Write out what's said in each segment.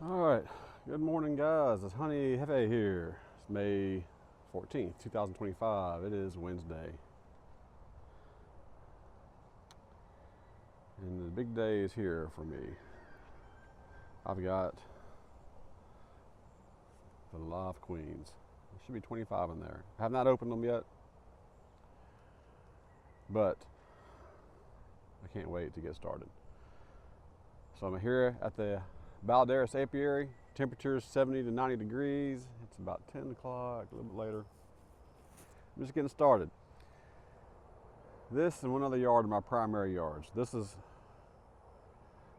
Alright, good morning guys, it's Honey Hefe here. It's May 14th, 2025. It is Wednesday. And the big day is here for me. I've got the live queens. There should be 25 in there. I have not opened them yet, but I can't wait to get started. So I'm here at the Balderas Apiary. Temperature's 70 to 90 degrees. It's about 10 o'clock, a little bit later. I'm just getting started. This and one other yard are my primary yards. This is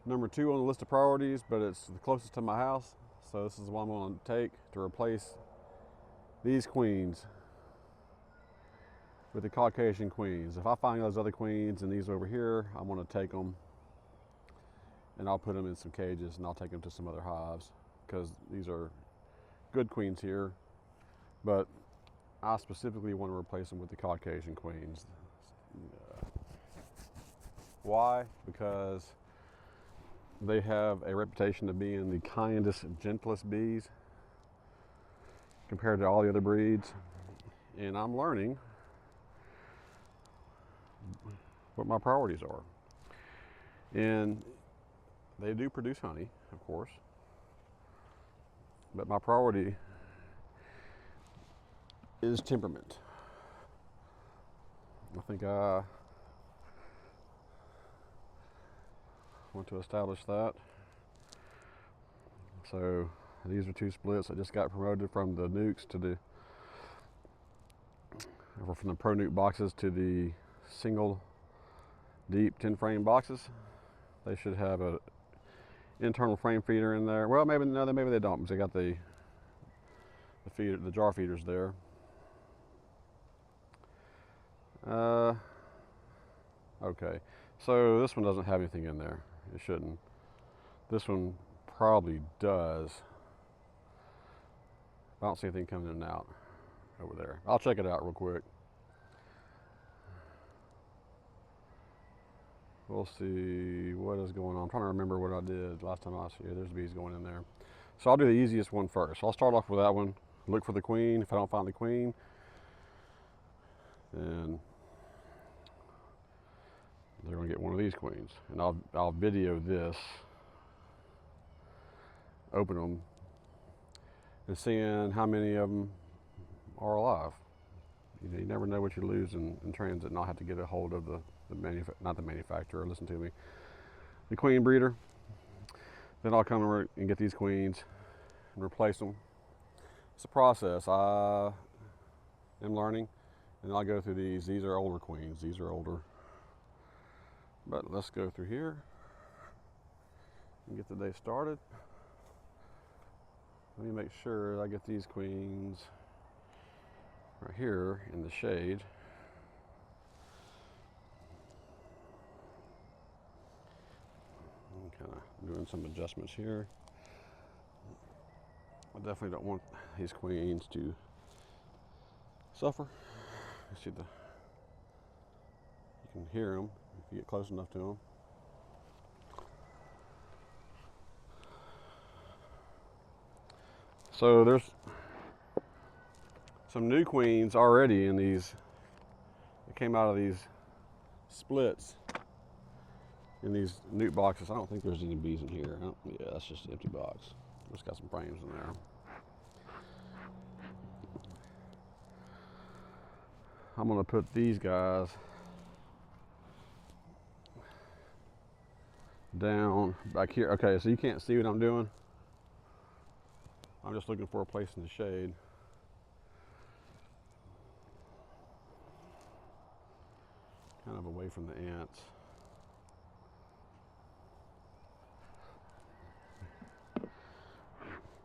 number 2 on the list of priorities, but it's the closest to my house. So this is the one I'm going to take to replace these queens with the Caucasian queens. If I find those other queens and these over here, I'm going to take them and I'll put them in some cages and I'll take them to some other hives because these are good queens here, but I specifically want to replace them with the Caucasian queens. Why? Because they have a reputation of being the kindest, gentlest bees compared to all the other breeds, and I'm learning what my priorities are. And they do produce honey, of course, but my priority is temperament. I think I want to establish that. So these are 2 splits. I just got promoted from the nukes to the, or from the pro nuke boxes to the single deep 10 frame boxes. They should have a internal frame feeder in there. Well, maybe no, maybe they don't because they got the feeder, the jar feeders there. Okay, so this one doesn't have anything in there. It shouldn't. This one probably does. I don't see anything coming in and out over there. I'll check it out real quick. We'll see what is going on. I'm trying to remember what I did last time I was here. There's bees going in there. So I'll do the easiest one first. I'll start off with that one. Look for the queen. If I don't find the queen, then they're going to get one of these queens. And I'll video this, open them, and seeing how many of them are alive. You know, you never know what you lose in transit, and I'll have to get a hold of not the manufacturer, listen to me, the queen breeder. Then I'll come and get these queens and replace them. It's a process. I am learning, and I'll go through these. These are older queens. These are older. But let's go through here and get the day started. Let me make sure I get these queens right here in the shade. I'm kind of doing some adjustments here. I definitely don't want these queens to suffer. You see you can hear them if you get close enough to them. So there's some new queens already in these. It came out of these splits in these nuke boxes. I don't think there's any bees in here. Yeah, that's just an empty box. Just got some frames in there. I'm gonna put these guys down back here. Okay, so you can't see what I'm doing. I'm just looking for a place in the shade. Kind of away from the ants.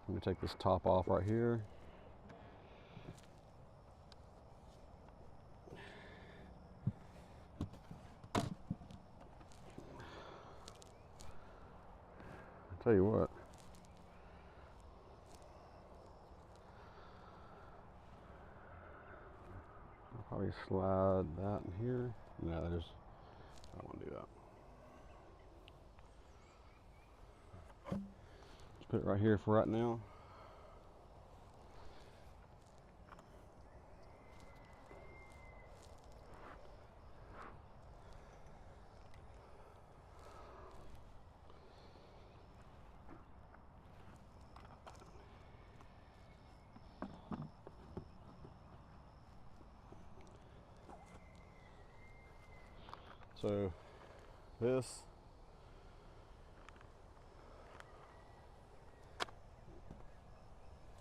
Let me take this top off right here. I'll tell you what. I'll probably slide that in here. No, I don't want to do that. Put it right here for right now. So this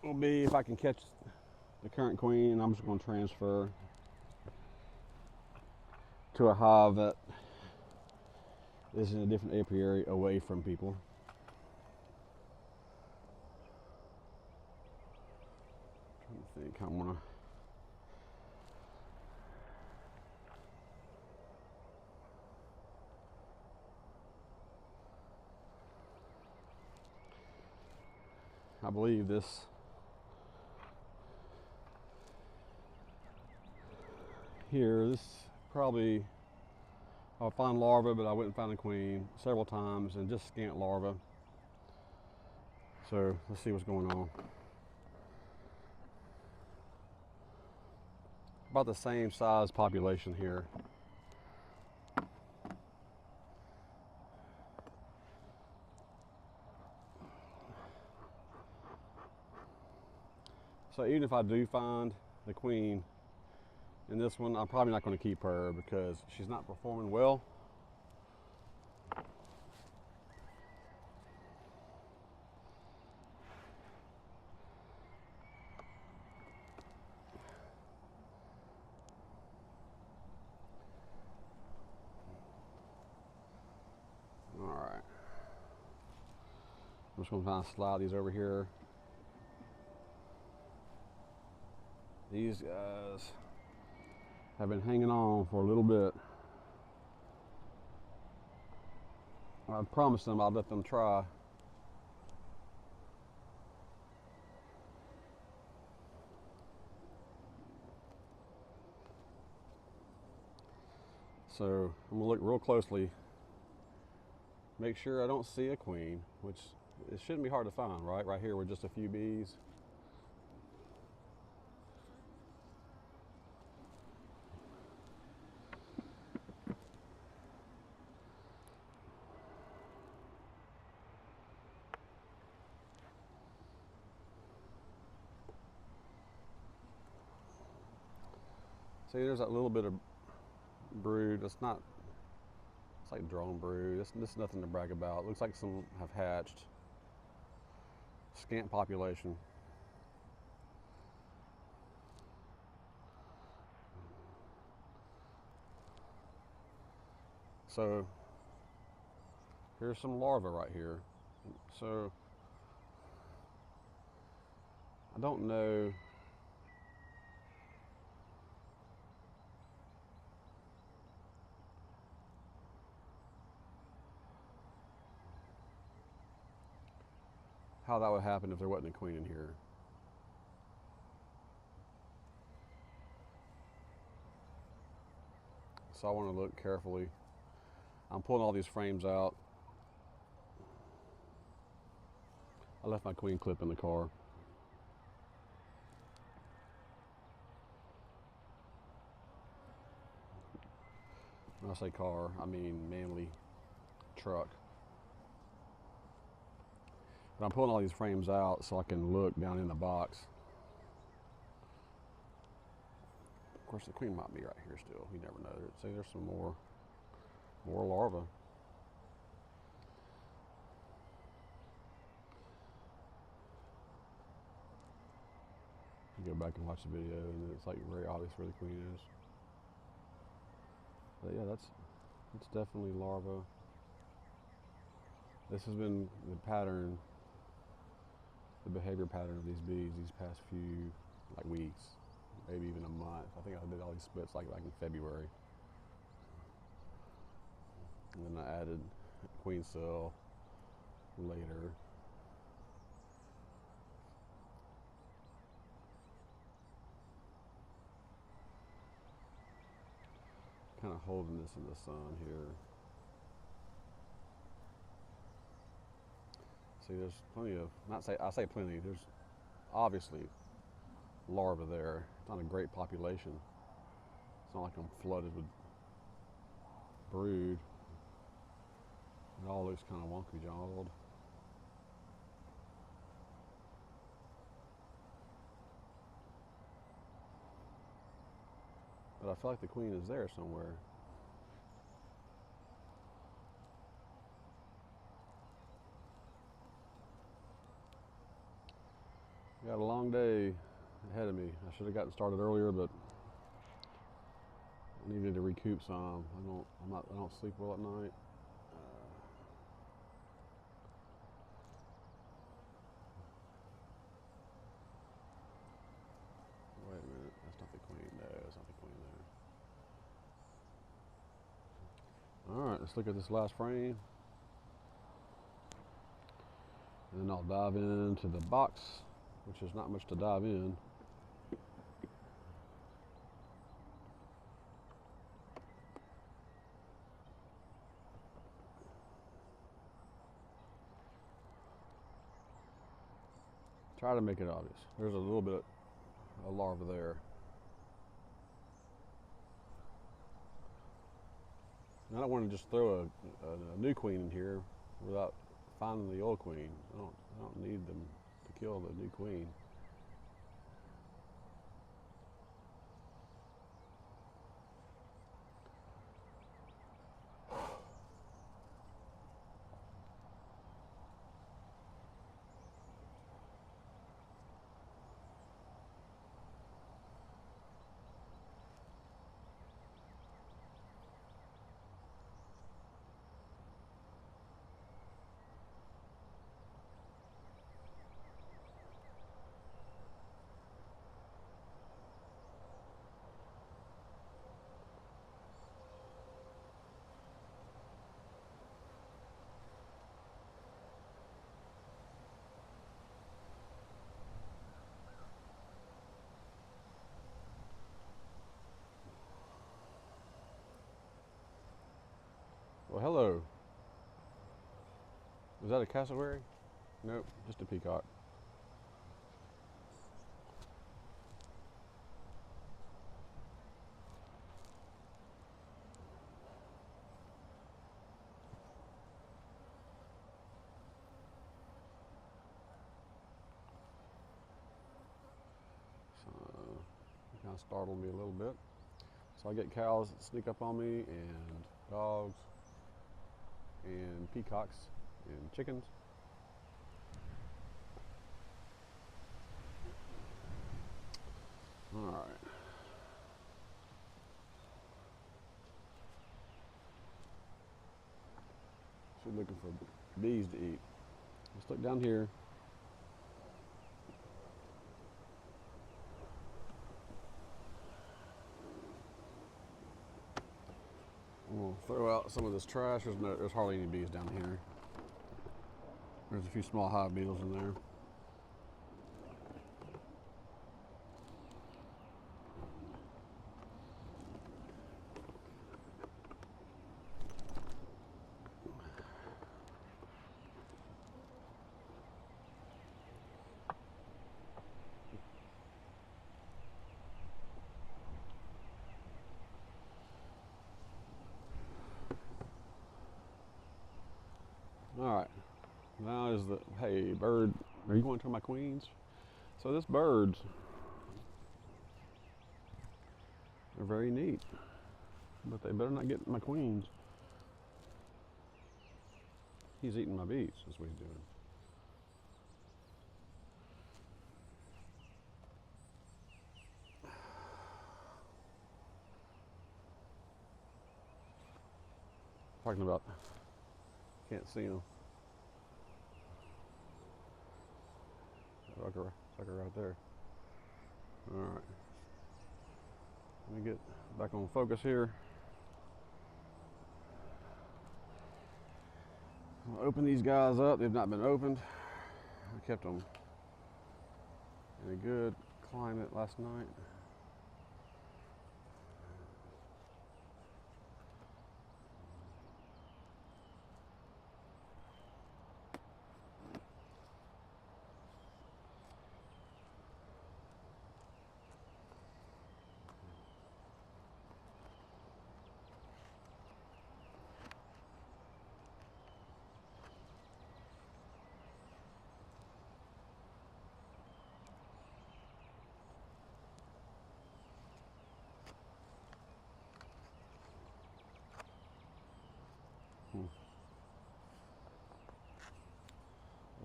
will be, if I can catch the current queen, I'm just going to transfer to a hive that is in a different apiary away from people. I'm trying to think how I'm going to. I believe this here, this probably, I'll find larvae, but I wouldn't find a queen several times, and just scant larvae. So let's see what's going on. About the same size population here. So even if I do find the queen in this one, I'm probably not going to keep her because she's not performing well. All right. I'm just going to kind of slide these over here. These guys have been hanging on for a little bit. I promised them I'd let them try. So I'm gonna look real closely, make sure I don't see a queen, which it shouldn't be hard to find, right? Right here with just a few bees. See, there's that little bit of brood. It's not, it's like drone brood. This is nothing to brag about. It looks like some have hatched. Scant population. So here's some larvae right here. So I don't know how that would happen if there wasn't a queen in here. So I want to look carefully. I'm pulling all these frames out. I left my queen clip in the car. When I say car, I mean Manly truck. But I'm pulling all these frames out so I can look down in the box. Of course, the queen might be right here still. You never know. See, there's some more larvae. You go back and watch the video, and it's like very obvious where the queen is. But yeah, that's definitely larvae. This has been the pattern, the behavior pattern of these bees these past few weeks, maybe even a month. I think I did all these splits like in February. And then I added queen cell later. Kind of holding this in the sun here. See, there's plenty of, I say plenty, there's obviously larvae there. It's not a great population. It's not like I'm flooded with brood. It all looks kind of wonky jawed. But I feel like the queen is there somewhere. Got a long day ahead of me. I should have gotten started earlier, but I needed to recoup some. I don't sleep well at night. Wait a minute, that's not the queen. No, that's not the queen there. All right, let's look at this last frame. And then I'll dive into the box, which is not much to dive in. Try to make it obvious. There's a little bit of larva there. And I don't want to just throw a new queen in here without finding the old queen. I don't need them to kill the new queen. Well, hello. Is that a cassowary? Nope, just a peacock. So, it kind of startled me a little bit. So I get cows that sneak up on me, and dogs, and peacocks, and chickens. All right. She's looking for bees to eat. Let's look down here. We'll throw out some of this trash. There's hardly any bees down here. There's a few small hive beetles in there. All right, now is the, hey bird, are you going to my queens? So this birds are very neat, but they better not get my queens. He's eating my bees, that's what he's doing. Talking about, can't see him. Sucker right there. All right. Let me get back on focus here. I'll open these guys up. They've not been opened. I kept them in a good climate last night.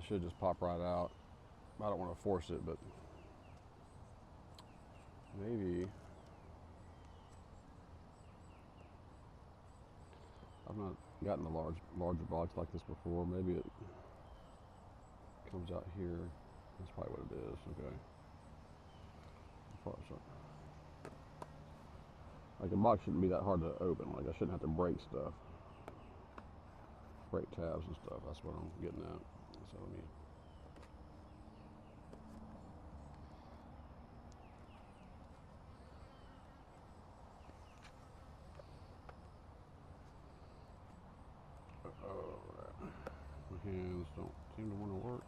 It should just pop right out. I don't want to force it, but maybe. I've not gotten a larger box like this before. Maybe it comes out here. That's probably what it is. Okay. Like a box shouldn't be that hard to open. Like I shouldn't have to break stuff, break tabs and stuff. That's what I'm getting at. So let me. My hands don't seem to want to work.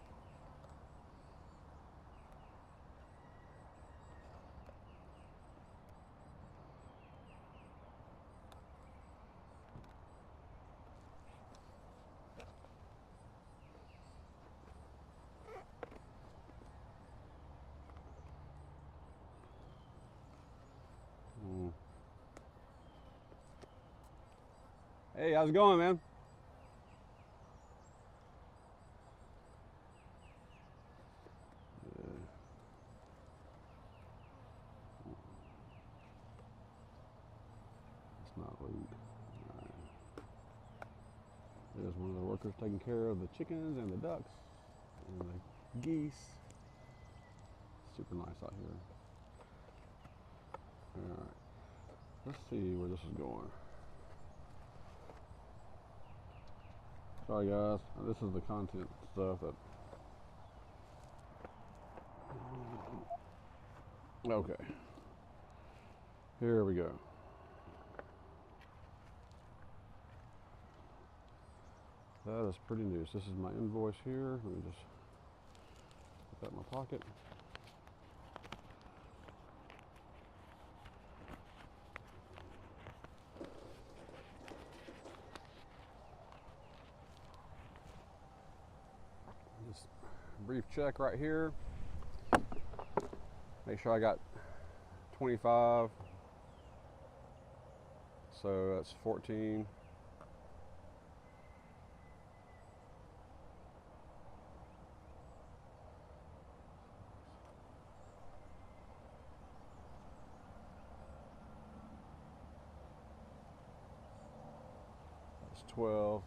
Hey, how's it going, man? It's not rude. Right. There's one of the workers taking care of the chickens and the ducks and the geese. Super nice out here. All right. Let's see where this is going. Sorry guys, this is the content stuff that. Okay. Here we go. That is pretty news. This is my invoice here. Let me just put that in my pocket. Just brief check right here. Make sure I got 25. So that's 14. That's 12.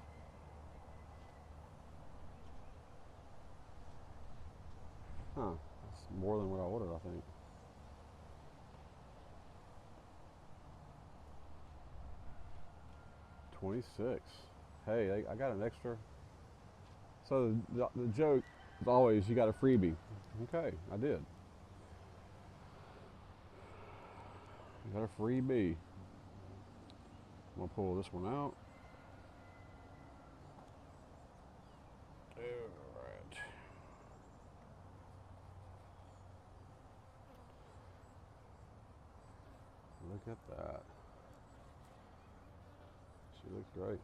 Huh, that's more than what I ordered, I think. $26. Hey, I got an extra. So the joke is always, you got a freebie. Okay, I did. I got a freebie. I'm gonna pull this one out. All right. Look at that. She looks great.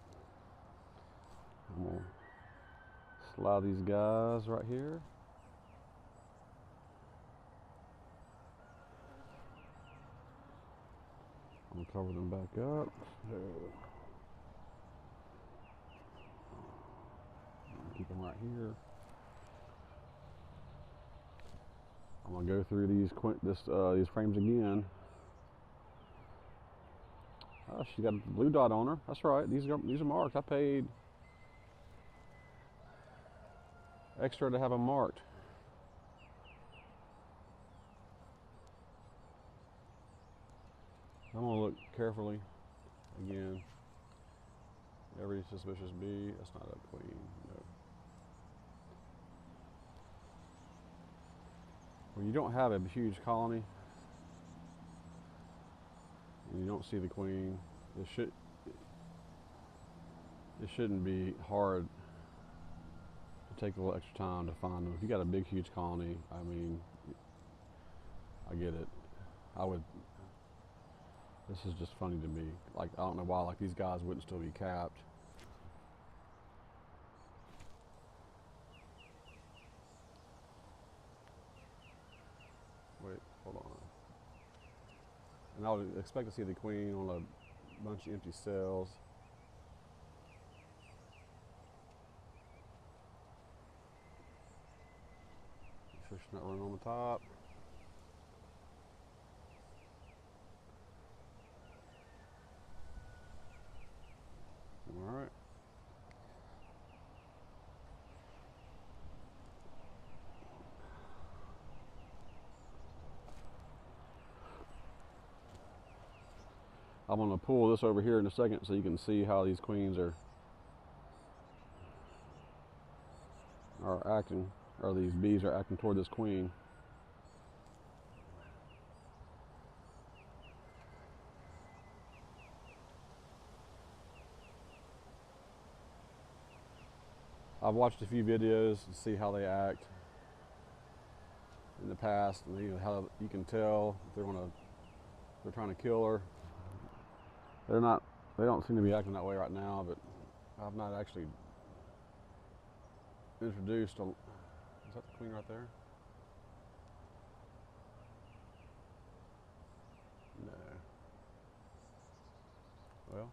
I'm gonna slide these guys right here. I'm gonna cover them back up. Keep them right here. I'm gonna go through these frames again. Oh, she got a blue dot on her. That's right. These are marked. I paid extra to have them marked. I'm gonna look carefully again. Every suspicious bee. That's not a queen. No. When you don't have a huge colony and you don't see the queen, it shouldn't be hard to take a little extra time to find them. If you got a big, huge colony, I mean, I get it. This is just funny to me. Like, I don't know why, like, these guys wouldn't still be capped. Wait, hold on. And I would expect to see the queen on a bunch of empty cells. Pushing that run on the top. All right. I'm going to pull this over here in a second so you can see how these queens are acting, or these bees are acting toward this queen. I've watched a few videos to see how they act in the past, and you know how you can tell if they're trying to kill her. They're not. They don't seem to be acting that way right now, but I've not actually introduced a. Is that the queen right there? No. Well.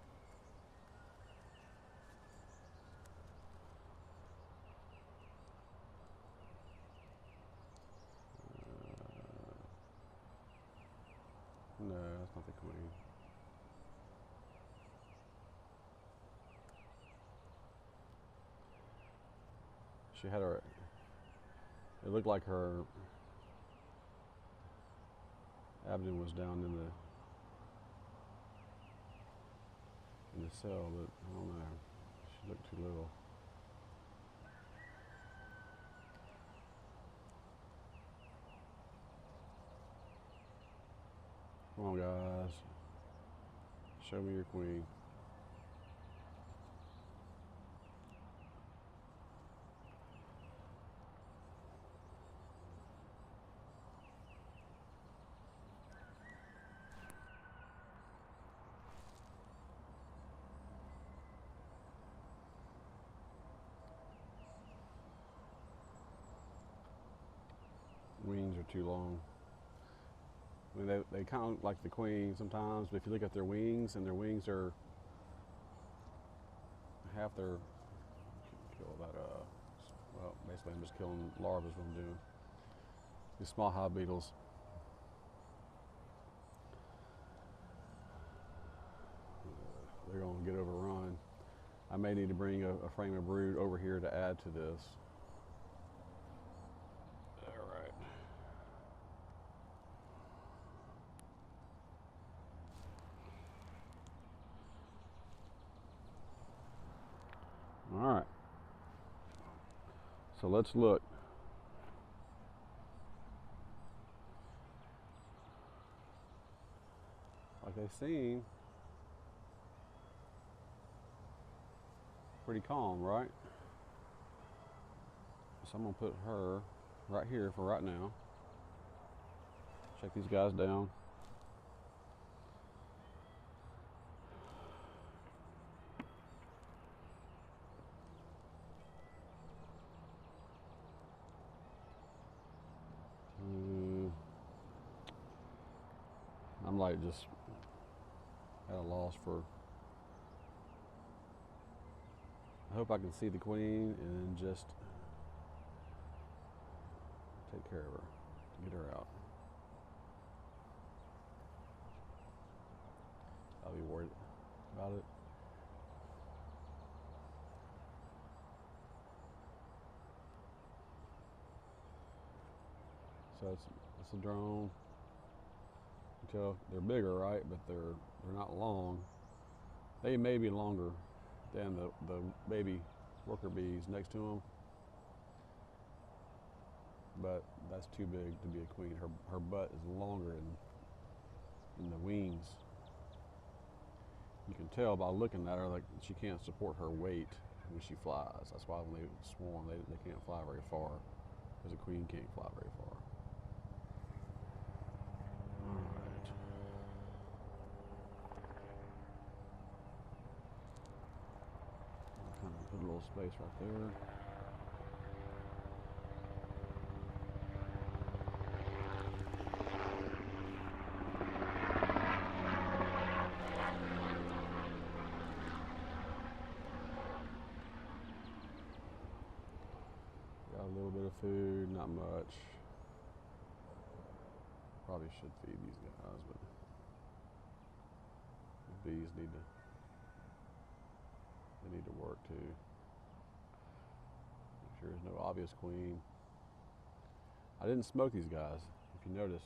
No, that's not the queen. She had her. It looked like her abdomen was down in the cell, but I don't know. She looked too little. Come on, guys. Show me your queen. Wings are too long. I mean, they kind of look like the queen sometimes, but if you look at their wings, and their wings are half their, kill about, well, basically I'm just killing larvae is what I'm doing. These small hive beetles. They're going to get overrun. I may need to bring a frame of brood over here to add to this. All right, so let's look. Like they seem pretty calm, right? So I'm gonna put her right here for right now. Check these guys down. I'm like just at a loss for. I hope I can see the queen and just take care of her, get her out. I'll be worried about it. So it's a drone. You tell they're bigger, right? But they're not long. They may be longer than the baby worker bees next to them, but that's too big to be a queen. Her butt is longer in the wings. You can tell by looking at her like she can't support her weight when she flies. That's why when they swarm, they can't fly very far, because a queen can't fly very far. All right. Kind of put a little space right there. Got a little bit of food, not much. Probably should feed these guys, but the bees need to work too. Make sure there's no obvious queen. I didn't smoke these guys, if you notice.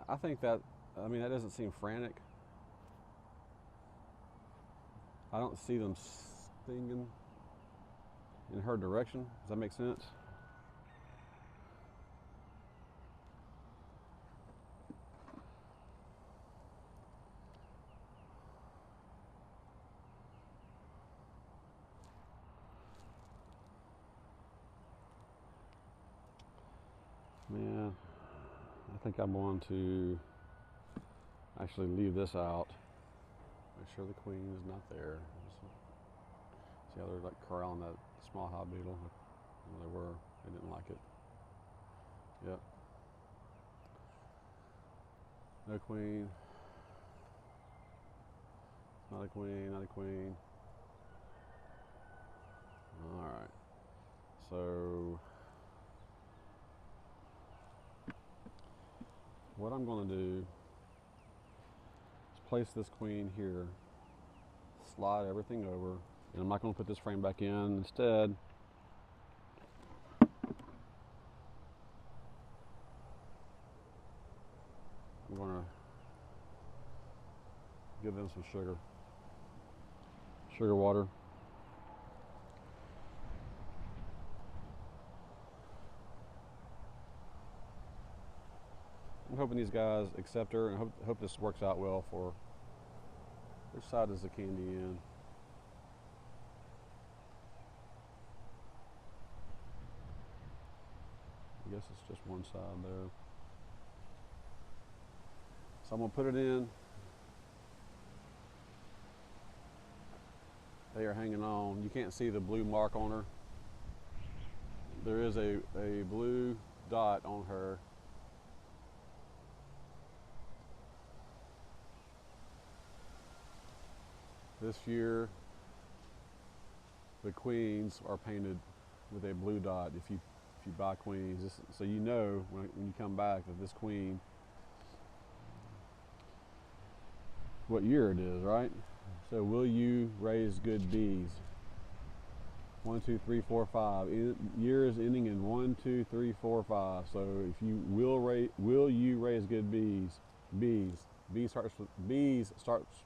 I think that, I mean, that doesn't seem frantic. I don't see them stinging in her direction. Does that make sense? Man, I think I'm going to actually leave this out. Make sure the queen is not there. See how they're like corralling that small hive beetle? Well, they were. They didn't like it. Yep. No queen. Not a queen, not a queen. Alright. So what I'm going to do is place this queen here, slide everything over, and I'm not going to put this frame back in. Instead, I'm going to give them some sugar water. I'm hoping these guys accept her, and hope this works out well for her. Which side is the candy in? I guess it's just one side there. So I'm going to put it in. They are hanging on. You can't see the blue mark on her. There is a blue dot on her. This year, the queens are painted with a blue dot. If you buy queens, so you know when you come back that this queen, what year it is, right? So will you raise good bees? 1, 2, 3, 4, 5. Years ending in 1, 2, 3, 4, 5. So if you will you raise good bees? Bees starts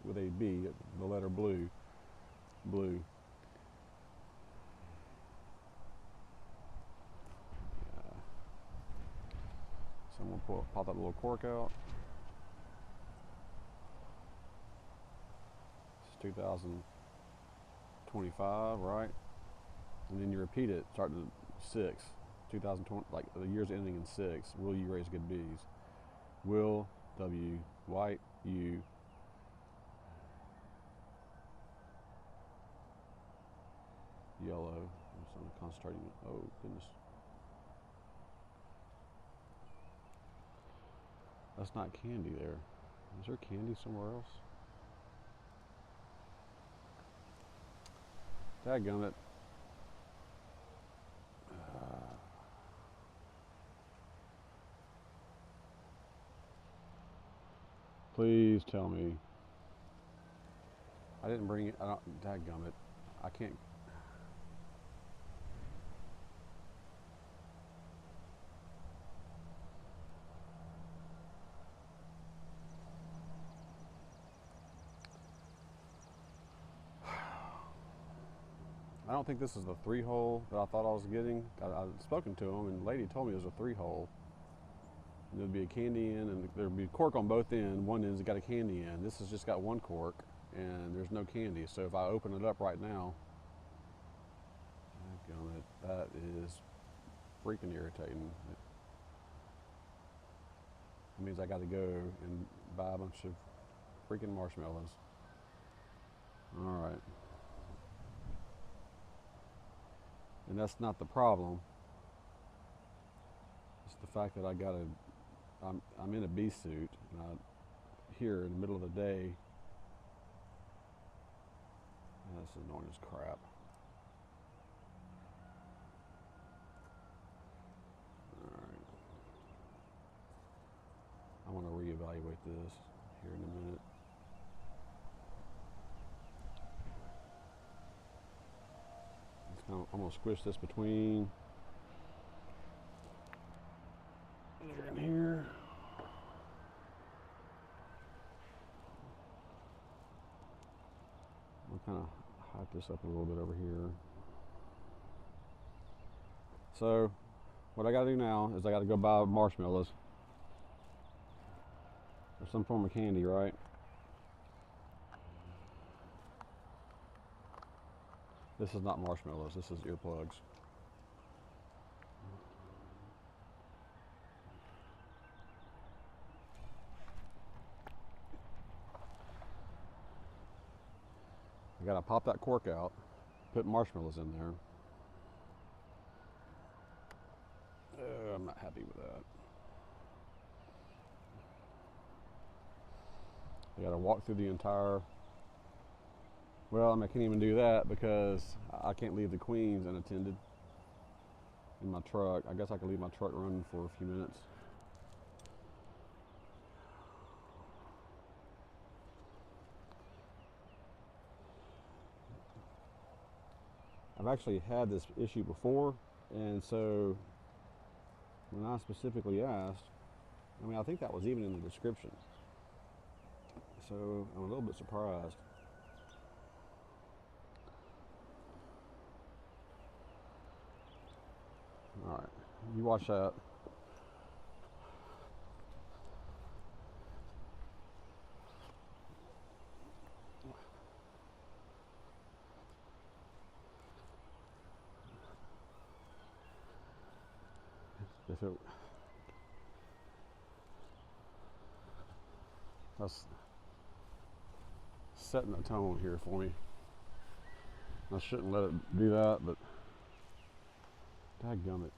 with a B, the letter blue. Blue. So I'm gonna pop that little cork out. It's 2025, right? And then you repeat it, starting at 6, 2020, like the year's ending in 6. Will you raise good bees? Will, W, white, U, yellow. I'm concentrating. Oh goodness, that's not candy there. Is there candy somewhere else? Dadgummit. Please tell me. I didn't bring it. I don't. Dadgummit. I can't. I don't think this is the 3-hole that I thought I was getting. I'd spoken to him, and the lady told me it was a 3-hole. There'd be a candy in, and there'd be a cork on both ends. One end's got a candy in. This has just got one cork, and there's no candy. So if I open it up right now, that is freaking irritating. It means I got to go and buy a bunch of freaking marshmallows. All right. And that's not the problem. It's the fact that I gotta I'm in a bee suit, and here in the middle of the day. This is annoying as crap. Alright. I want to reevaluate this here in a minute. I'm going to squish this between there and here. We'll kind of hike this up a little bit over here. So what I got to do now is I got to go buy marshmallows or some form of candy, right? This is not marshmallows, this is earplugs. I gotta pop that cork out, put marshmallows in there. I'm not happy with that. I gotta walk through the entire, well, I can't even do that because I can't leave the queens unattended in my truck. I guess I can leave my truck running for a few minutes. I've actually had this issue before, and so when I specifically asked, I mean, I think that was even in the description. So I'm a little bit surprised. All right, you watch that. If it, that's setting the tone here for me. I shouldn't let it do that, but dadgummit.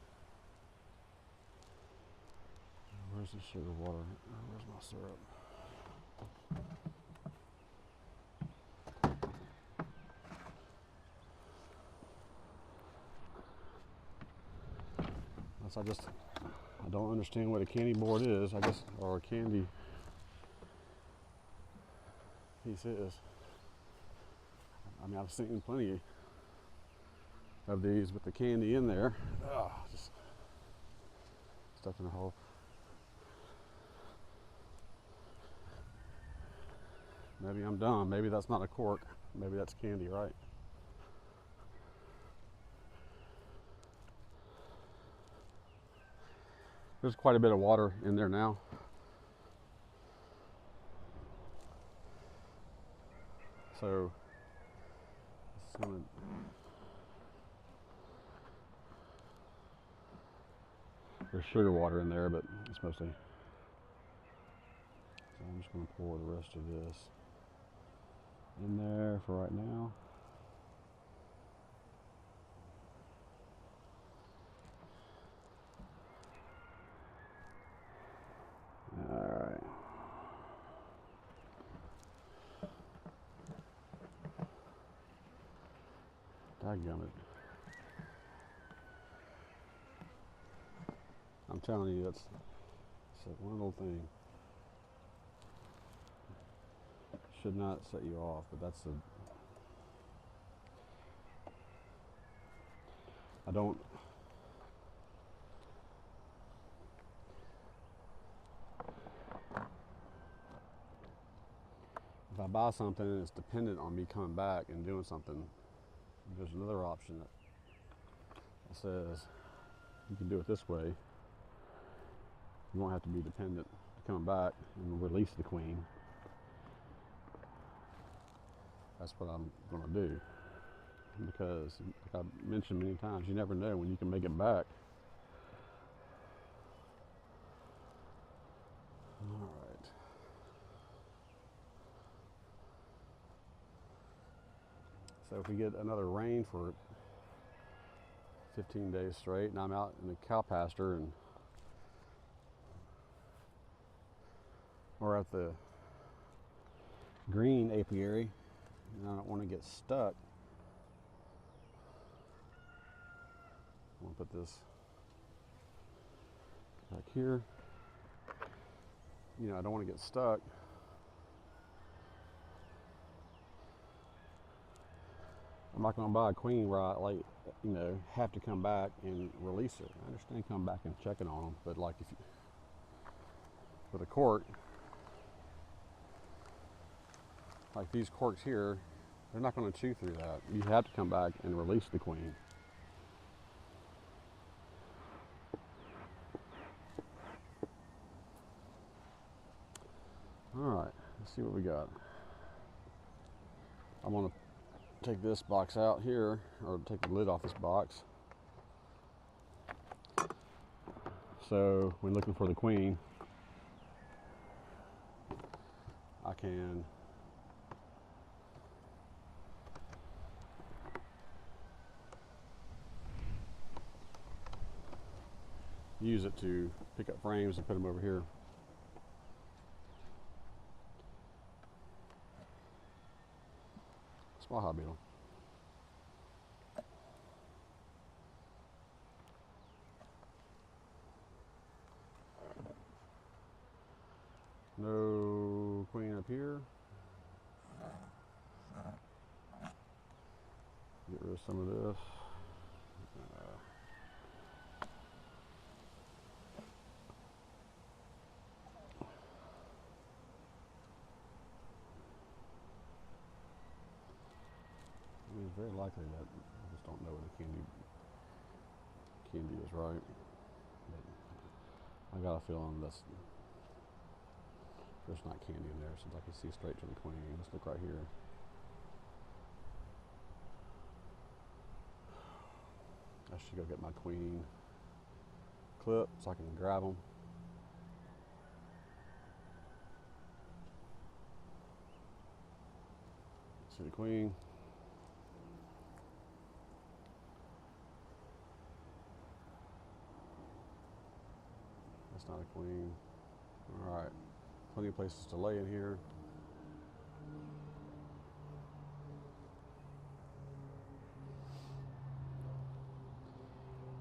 Where's the sugar water? Where's my syrup? I don't understand what a candy board is, I guess, or a candy piece is. I mean, I've seen plenty of these with the candy in there. Oh, just stuck in a hole. Maybe I'm dumb. Maybe that's not a cork. Maybe that's candy, right? There's quite a bit of water in there now. So there's sugar water in there, but it's mostly. So I'm just going to pour the rest of this in there for right now. All right. Dadgummit. I'm telling you, that's one little thing. Should not set you off, but that's I don't. If I buy something and it's dependent on me coming back and doing something, there's another option that says you can do it this way. You won't have to be dependent to coming back and release the queen. That's what I'm going to do, because like I mentioned many times, you never know when you can make it back. All right. So if we get another rain for 15 days straight, and I'm out in the cow pasture and We're at the green apiary, and I don't want to get stuck. I'm gonna put this back here. You know, I don't want to get stuck. I'm not going to buy a queen where I, like, you know, have to come back and release her. I understand come back and checking on them, but like if you, with a cork, like these corks here, they're not going to chew through that. You have to come back and release the queen. All right, let's see what we got. I'm going to take this box out here, or take the lid off this box. So when looking for the queen, I can use it to pick up frames and put them over here. Small hot beetle. No queen up here. Get rid of some of this. I mean, it's very likely that I just don't know where the candy is right. But I got a feeling there's not candy in there, since I can see straight to the queen. Let's look right here. I should go get my queen clip so I can grab them. See the queen. That's not a queen. All right, plenty of places to lay in here.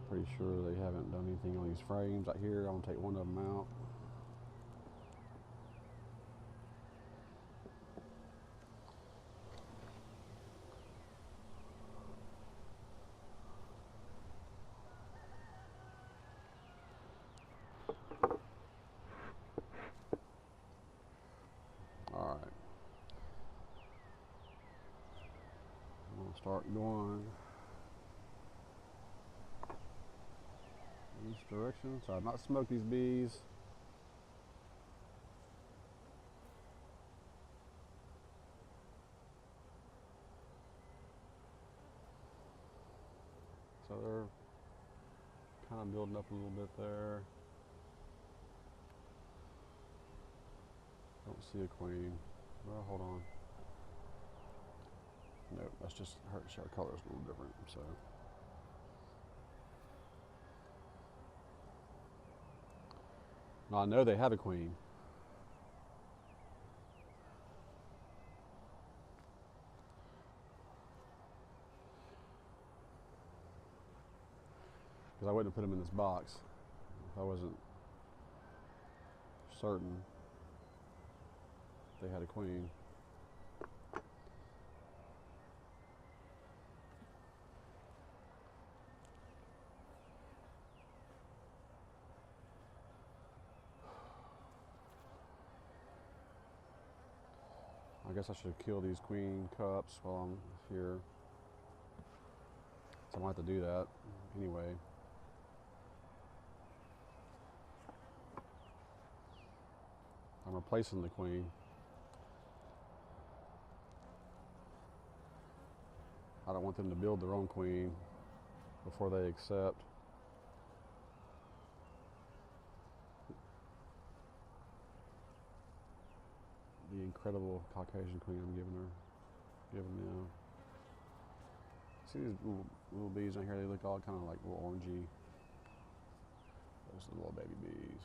Pretty sure they haven't done anything on these frames out here. I'm gonna take one of them out. All right. I'm gonna start going in this direction, so I've not smoked these bees. So they're kind of building up a little bit there. Don't see a queen. Well, hold on. Nope, that's just her color's a little different, so. Now I know they have a queen. Because I wouldn't have put them in this box if I wasn't certain they had a queen. I guess I should kill these queen cups while I'm here. So I'm gonna have to do that anyway. I'm replacing the queen. I don't want them to build their own queen before they accept the incredible Caucasian queen I'm giving them. See these little bees on here? They look all kind of like little orangey. Those are the little baby bees.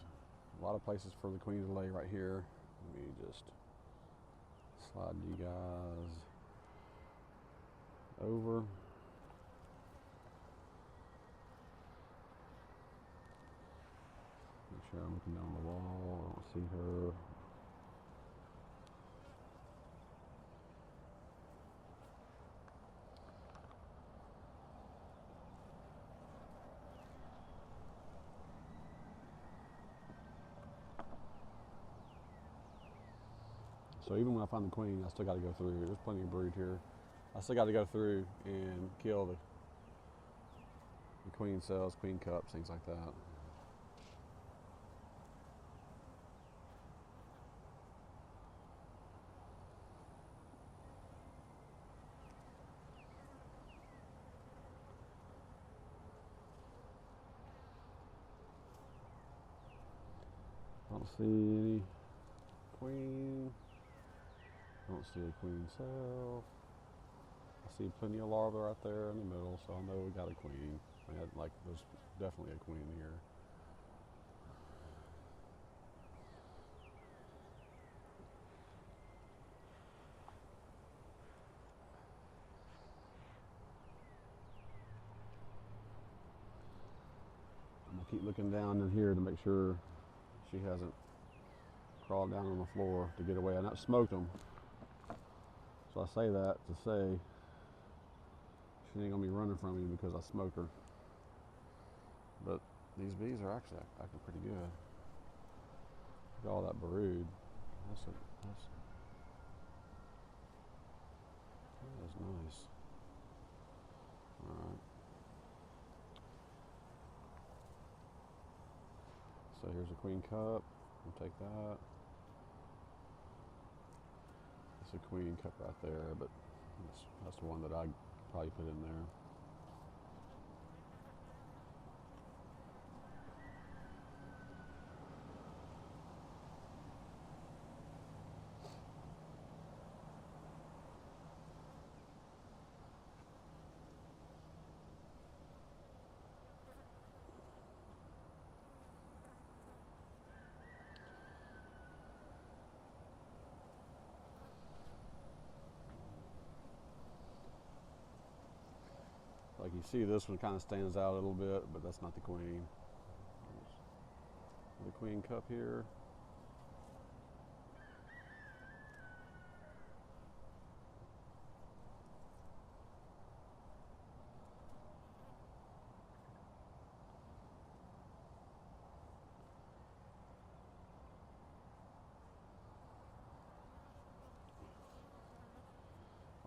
A lot of places for the queen to lay right here. Let me just slide you guys over. Make sure I'm looking down the wall. I don't see her. So even when I find the queen, I still got to go through. There's plenty of brood here. I still got to go through and kill the queen cells, queen cups, things like that. I don't see any queen. I don't see a queen cell. I see plenty of larvae right there in the middle, so I know we got a queen. Like, there's definitely a queen here. I'm gonna keep looking down in here to make sure she hasn't crawled down on the floor to get away. I not smoked them, so I say that to say she ain't gonna be running from me because I smoked her. But these bees are actually acting pretty good. Look at all that brood. That is nice. All right. So here's a queen cup. I'll take that. It's a queen cup right there, but that's the one that I probably put in there. Like you see, this one kind of stands out a little bit, but that's not the queen. The queen cup here.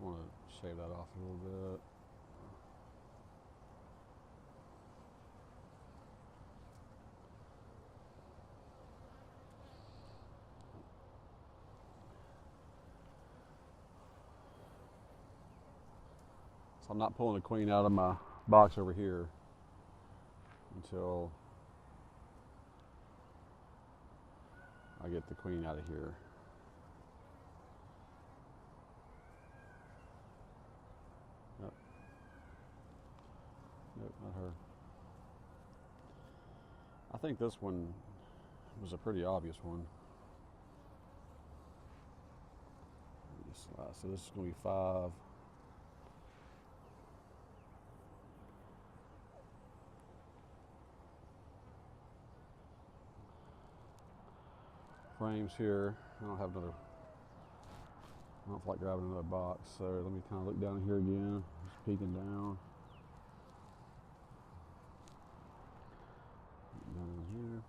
I want to shave that off a little bit. So I'm not pulling the queen out of my box over here until I get the queen out of here. Nope. Nope, not her. I think this one was a pretty obvious one. So this is going to be 5. Frames here. I don't feel like grabbing another box, so let me kind of look down here again, just peeking down. Down here.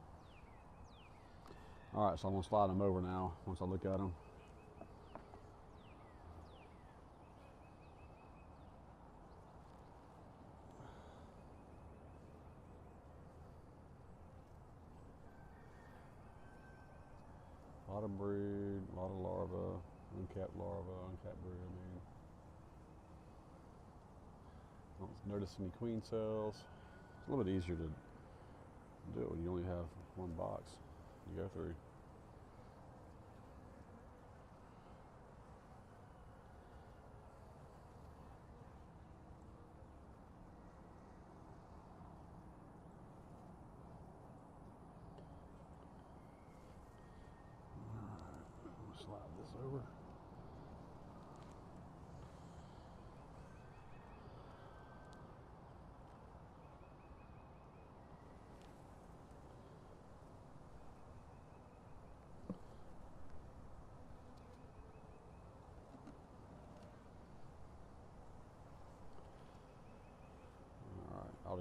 All right, so I'm gonna slide them over now once I look at them. A lot of brood, a lot of larvae, uncapped brood, I mean. Don't notice any queen cells. It's a little bit easier to do it when you only have one box to go through.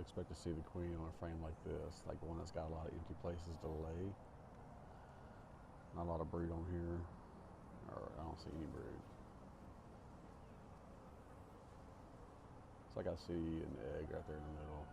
expect to see the queen on a frame like this, like one that's got a lot of empty places to lay. Not a lot of brood on here, or I don't see any brood. It's like I see an egg right there in the middle.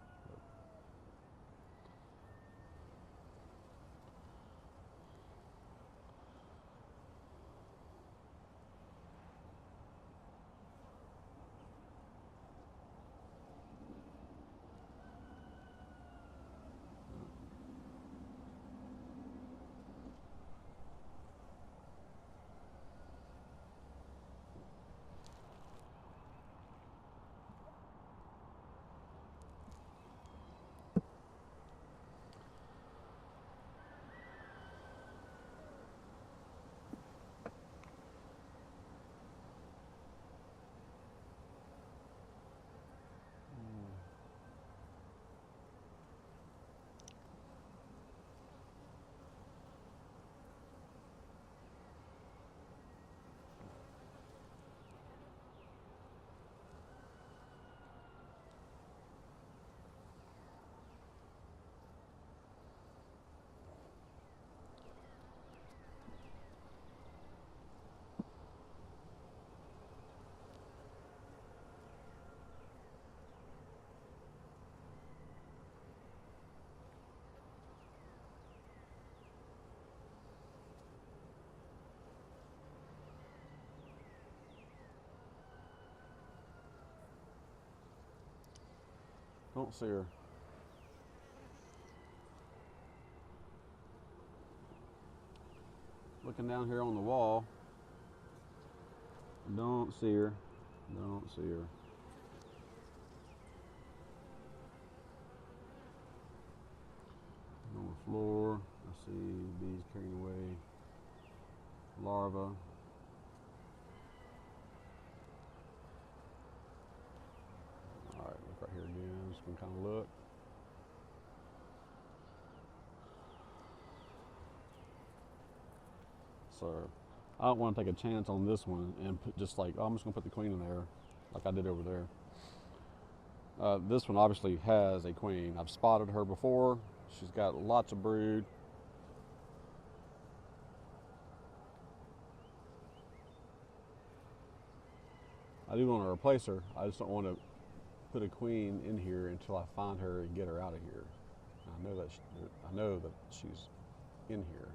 Don't see her. Looking down here on the wall. Don't see her. Don't see her. On the floor, I see bees carrying away larvae. Alright, look right here again. Just gonna kind of look. So I don't want to take a chance on this one and put just like, oh, I'm just gonna put the queen in there like I did over there. This one obviously has a queen. I've spotted her before. She's got lots of brood. I do want to replace her. I just don't want to put a queen in here until I find her and get her out of here. I know that she's in here.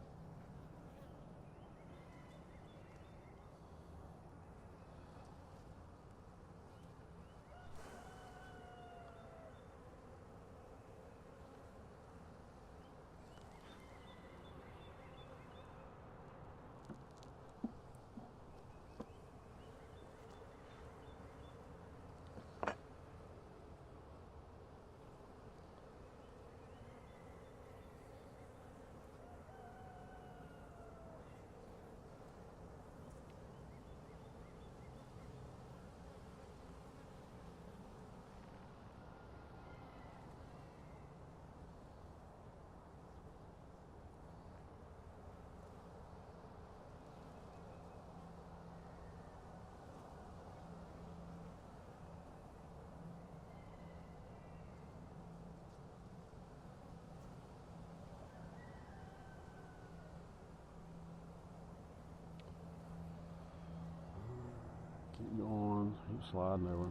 Keep going, keep sliding over.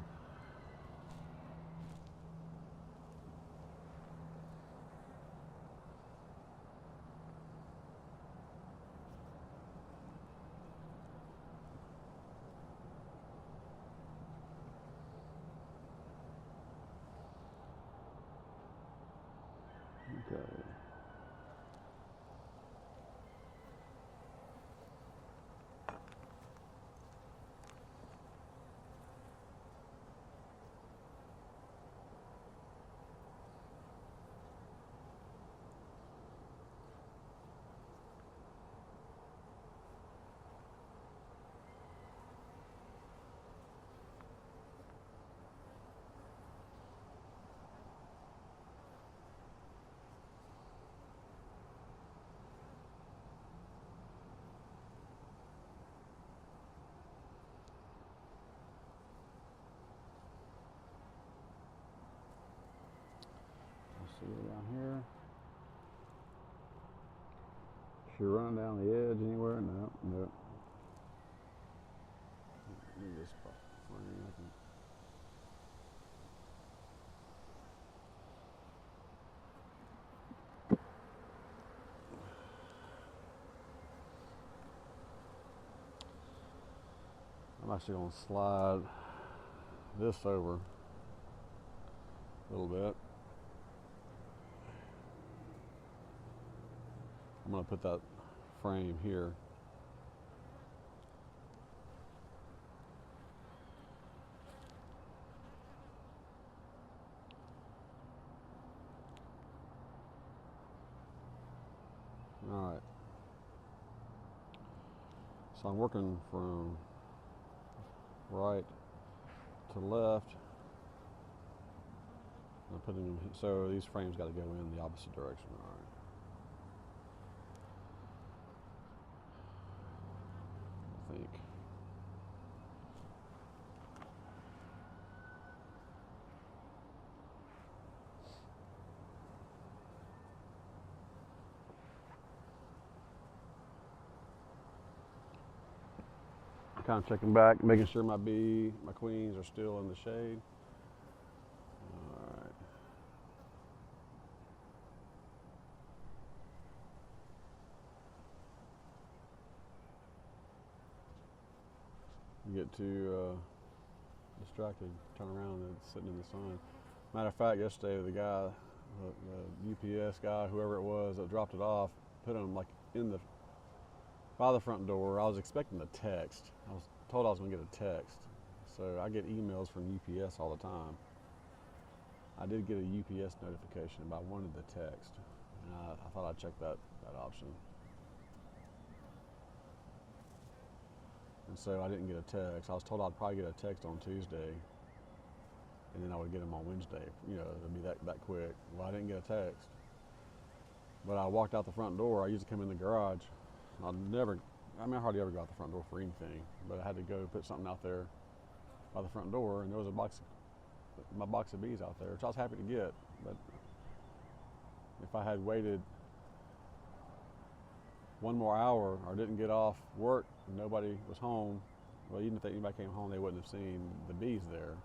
Okay. see down here. She running down the edge anywhere? No, no. Let me just frame. I'm actually going to slide this over a little bit. I'm going to put that frame here. All right. So I'm working from right to left. I'm putting them, so these frames got to go in the opposite direction. All right. I think. Kind of checking back, making sure my queens are still in the shade. All right. You get too distracted, turn around and it's sitting in the sun. Matter of fact, yesterday the guy, the UPS guy, whoever it was that dropped it off, put them like by the front door. I was expecting a text. I was told I was going to get a text. So I get emails from UPS all the time. I did get a UPS notification, but I wanted the text. And I thought I'd check that option. And so I didn't get a text. I was told I'd probably get a text on Tuesday, and then I would get them on Wednesday. You know, it'd be that quick. Well, I didn't get a text. But I walked out the front door. I usually come in the garage. I hardly ever go out the front door for anything, but I had to go put something out there by the front door, and there was my box of bees out there, which I was happy to get. But if I had waited one more hour or didn't get off work and nobody was home, well, even if anybody came home, they wouldn't have seen the bees there,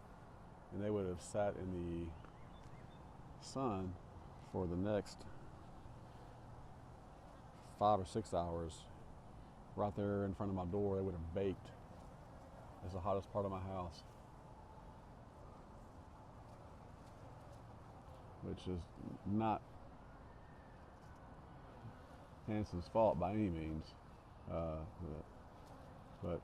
and they would have sat in the sun for the next 5 or 6 hours right there in front of my door. They would have baked. It's the hottest part of my house, which is not Hanson's fault by any means, but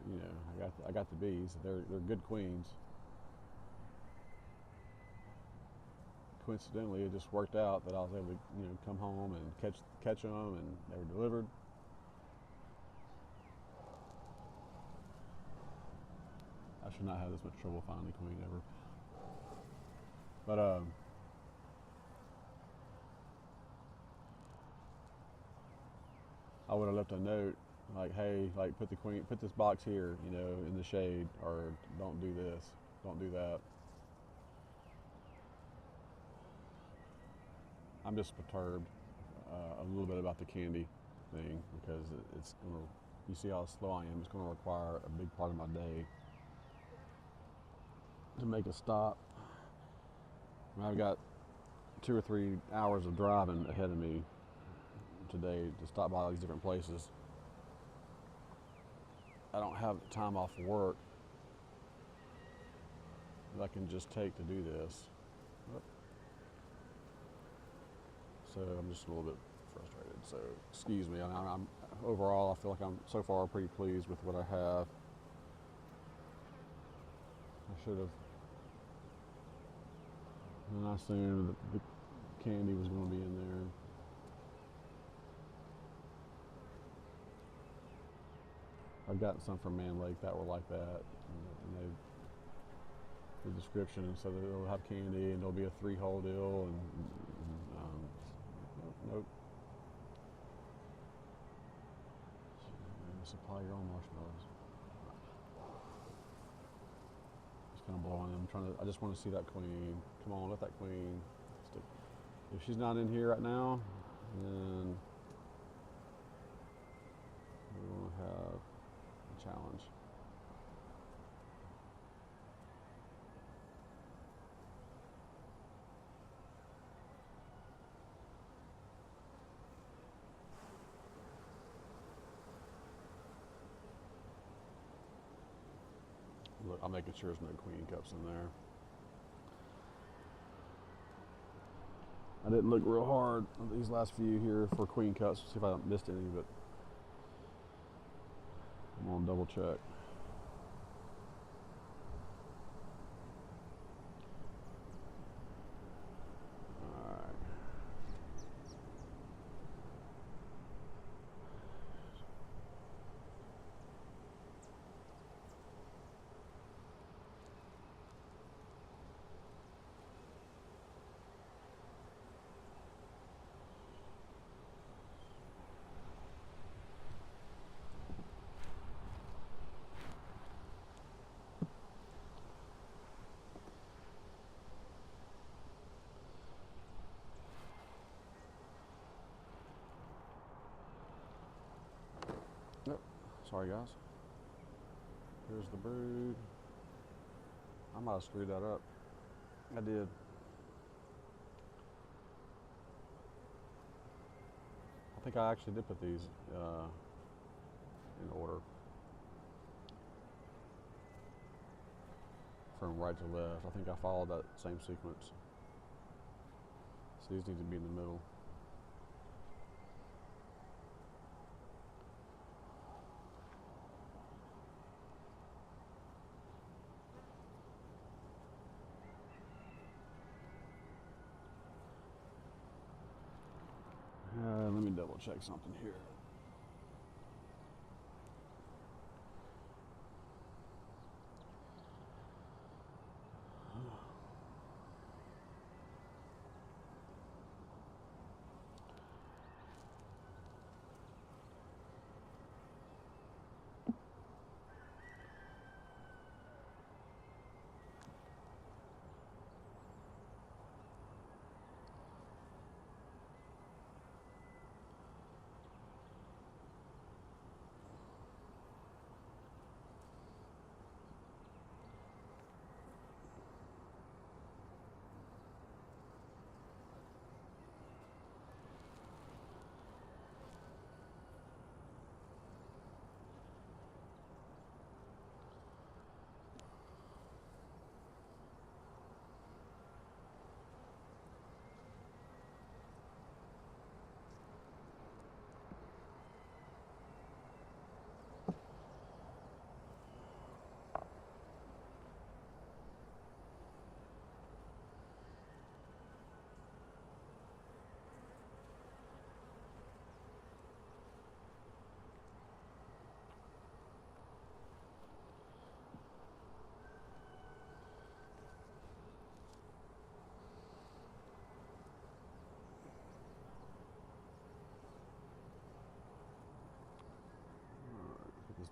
you know, I got the bees. They're good queens. Coincidentally, it just worked out that I was able to, you know, come home and catch them, and they were delivered. I should not have this much trouble finding a queen ever. But I would have left a note like, hey, like put this box here, you know, in the shade, or don't do this, don't do that. I'm just perturbed a little bit about the candy thing, because it's gonna, you see how slow I am, it's gonna require a big part of my day to make a stop. I've got 2 or 3 hours of driving ahead of me today to stop by all these different places. I don't have time off work that I can just take to do this. So I'm just a little bit frustrated. So excuse me. I'm overall, I feel like I'm so far pretty pleased with what I have. I should have. And I assumed that the candy was going to be in there. I've gotten some from Man Lake that were like that, and the description, so that it'll have candy and there'll be a 3-hole deal, and nope. Supply your own marshmallows. Just kind of blowing. I just want to see that queen. Come on, let that queen stick. If she's not in here right now, then we will have a challenge. Look, I'm making sure there's no queen cups in there. I didn't look real hard on these last few here for queen cups to see if I missed any, but I'm gonna double check. Alright. Yep. Sorry guys. Here's the brood. I might have screwed that up. I did. I think I actually did put these in order from right to left. I think I followed that same sequence. So these need to be in the middle. Let me double check something here.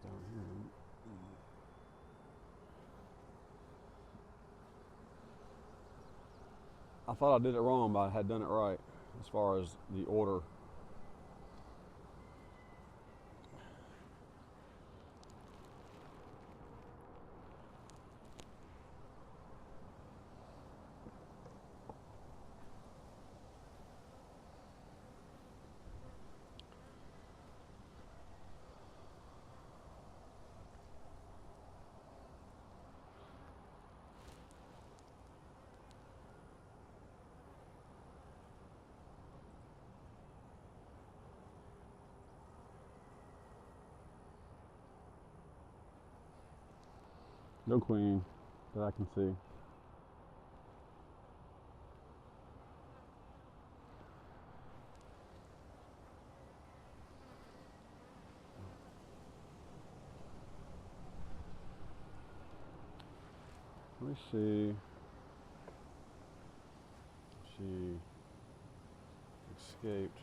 Down here. I thought I did it wrong, but I had done it right as far as the order. No queen that I can see. Let me see. She escaped.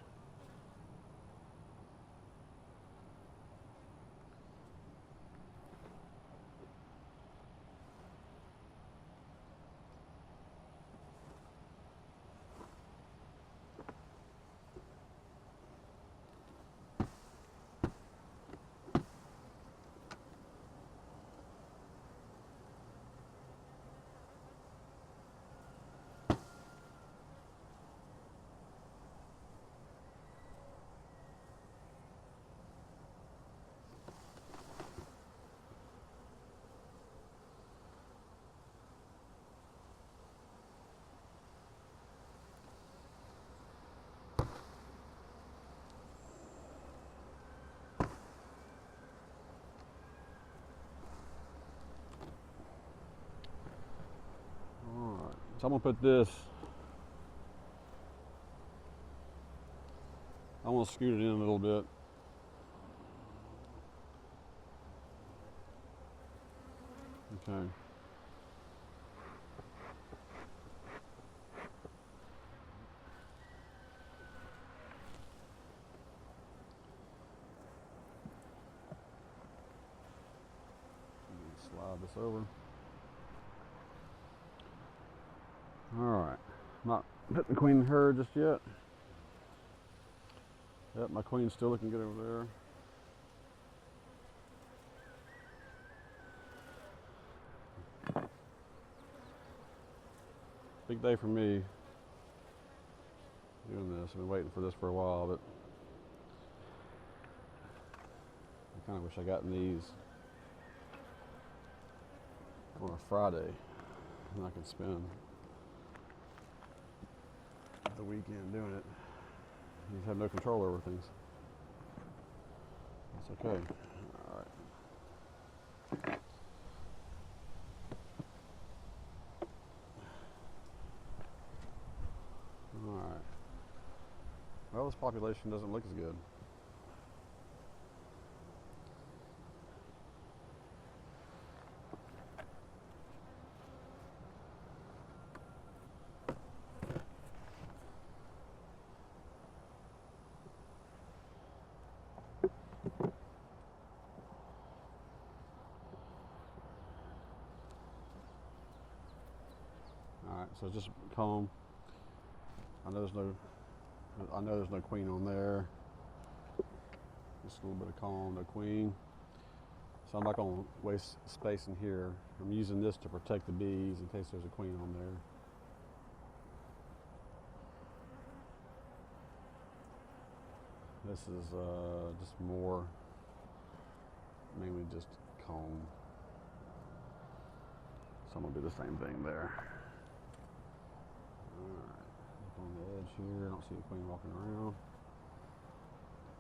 So I'm gonna put this, I want to scoot it in a little bit. Okay. Slide this over. Alright. Not putting the queen in her just yet. Yep, my queen's still looking good over there. Big day for me doing this. I've been waiting for this for a while, but I kind of wish I gotten these on a Friday and I could spend the weekend doing it. You just have no control over things. That's okay. All right. All right. Well, this population doesn't look as good. All right, so just comb. I know there's no queen on there. Just a little bit of comb, no queen. So I'm not going to waste space in here. I'm using this to protect the bees in case there's a queen on there. This is just more, mainly just comb. So I'm going to do the same thing there. Alright, up on the edge here, I don't see a queen walking around.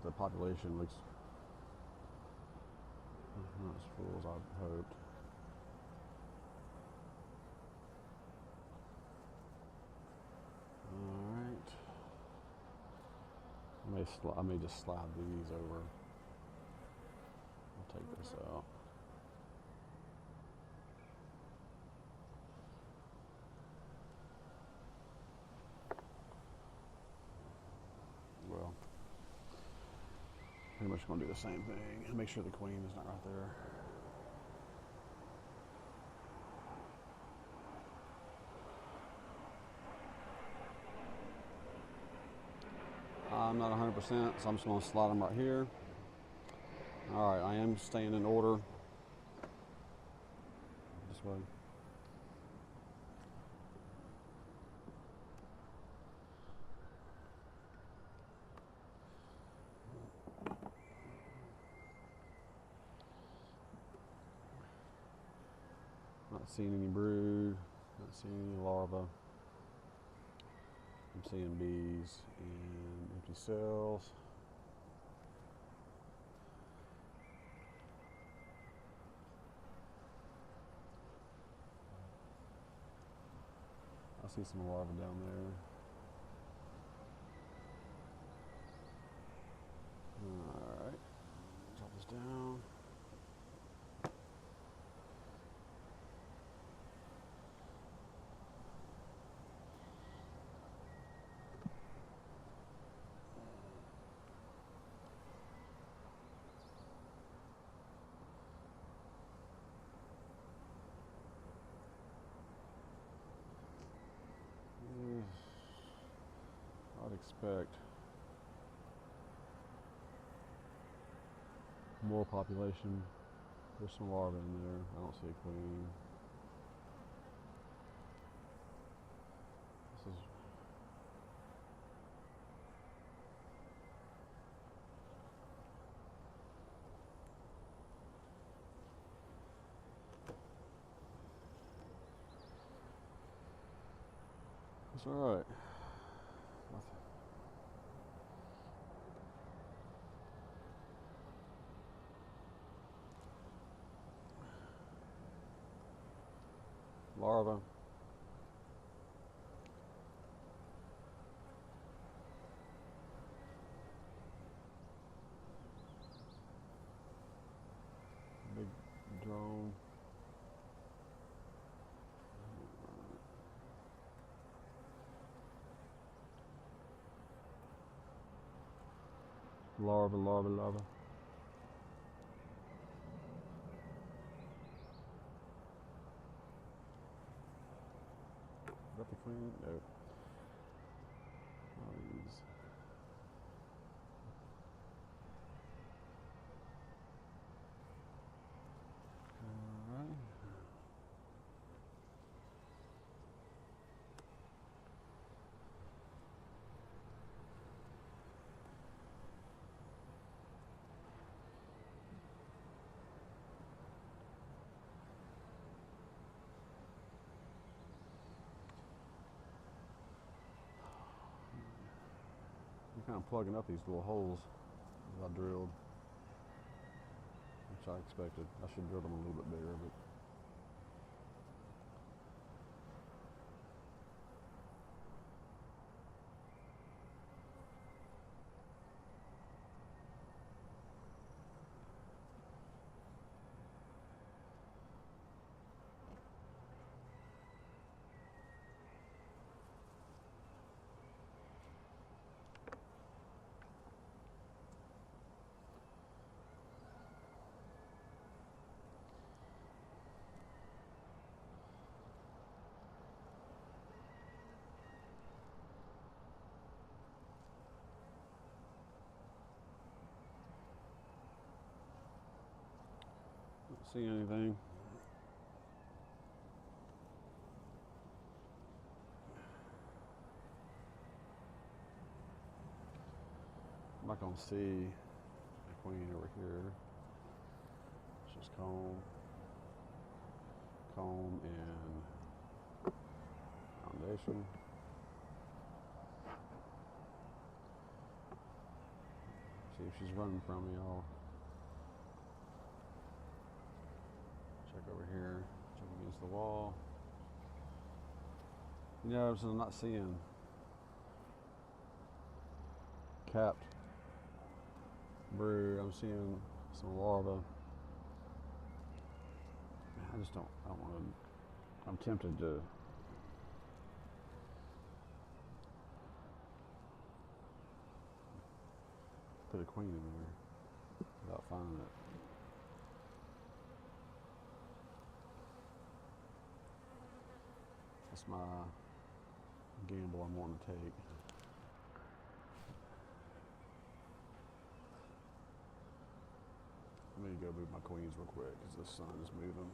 The population looks not as full as I hoped. Alright. I may just slide these over. I'll take this out. Well, pretty much going to do the same thing and make sure the queen is not right there. I'm not 100%, so I'm just going to slide them right here. All right, I am staying in order. This way. Not seeing any brood, not seeing any larvae. I'm seeing bees and empty cells. I see some larvae down there. All right, drop this down. I'd expect more population. There's some larvae in there. I don't see a queen. This is it's all right. Larva. Larva, larva, larva. Is that the queen? No. These. Alright. I'm kind of plugging up these little holes that I drilled, which I expected. I should drill them a little bit bigger, but don't see anything. I'm not gonna see the queen over here. It's just comb, and foundation. See if she's running from me. I'll check over here, check against the wall. You know, I'm not seeing capped brood. I'm seeing some larvae. I just don't want to. I'm tempted to put a queen in there without finding it. That's my gamble I'm wanting to take. Let me go move my queens real quick because the sun is moving.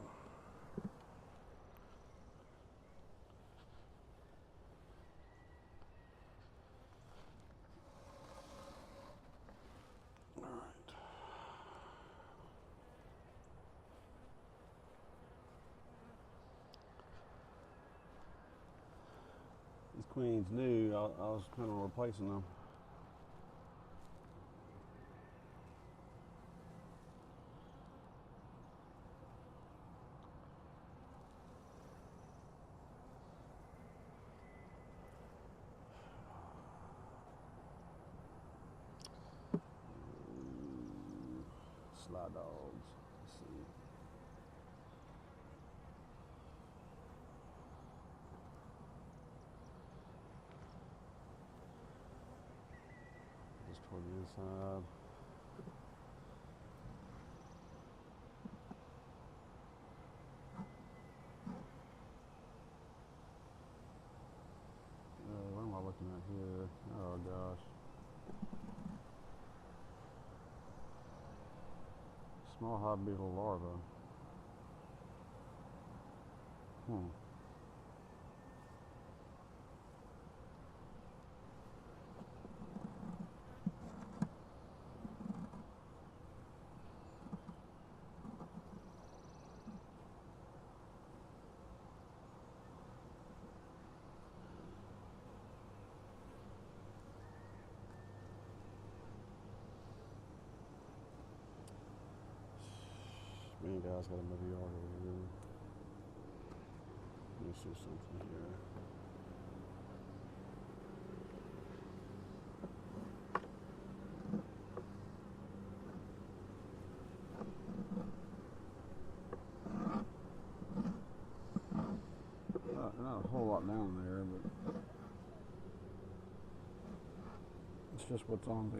All right. These queens new, I was kind of replacing them. Sly dogs. Let's see. Just toward the inside. What am I looking at here? Oh gosh. Small hive beetle larva. Man, guys, got another yard over here. Let me see something here. Not a whole lot down there, but it's just what's on the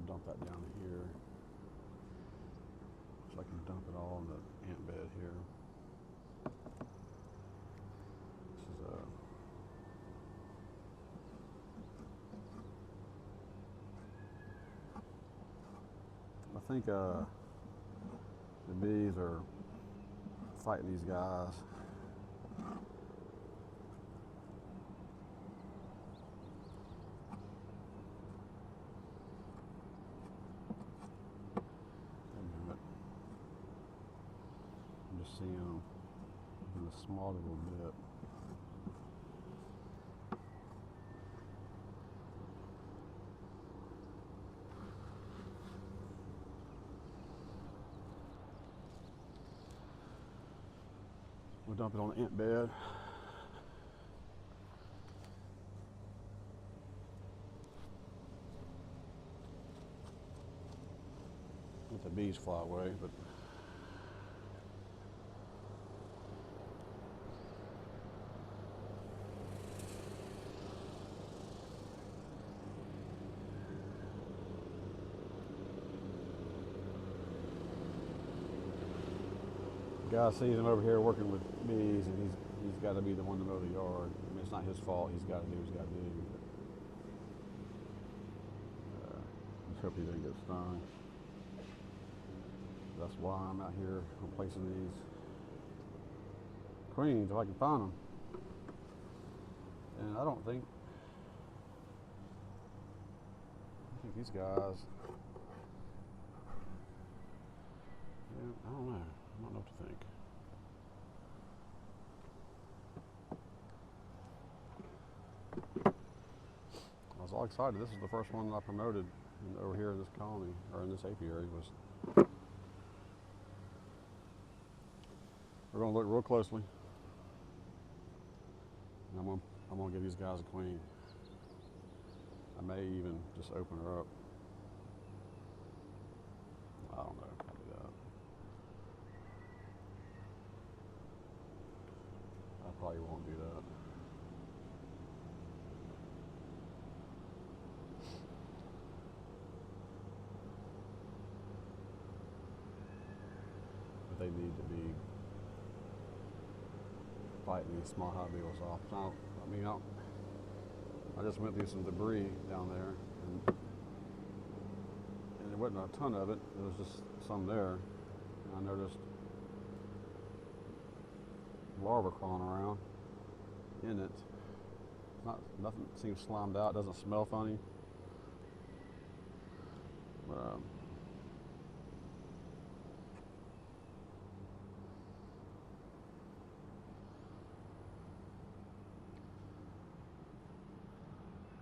dump that down here. So I can dump it all in the ant bed here. This is I think the bees are fighting these guys. I'm just seeing them in a small little bit. We'll dump it on the ant bed. Let the bees fly away, but the guy sees him over here working with bees, and he's got to be the one to mow the yard. I mean, it's not his fault. He's got to do what he's got to do. Just hope he doesn't get stung. That's why I'm out here replacing these queens if I can find them. And I think these guys. Yeah, I don't know. I don't know what to think. I was all excited. This is the first one that I promoted over here in this colony, or in this apiary. We're going to look real closely. And I'm gonna give these guys a queen. I may even just open her up. I don't know. I'll do that. I probably won't do that. But they need to be fighting these small hive beetles off. So, I just went through some debris down there, and there wasn't a ton of it. There was just some there. And I noticed larvae crawling around in it. Nothing seems slimed out. Doesn't smell funny. But,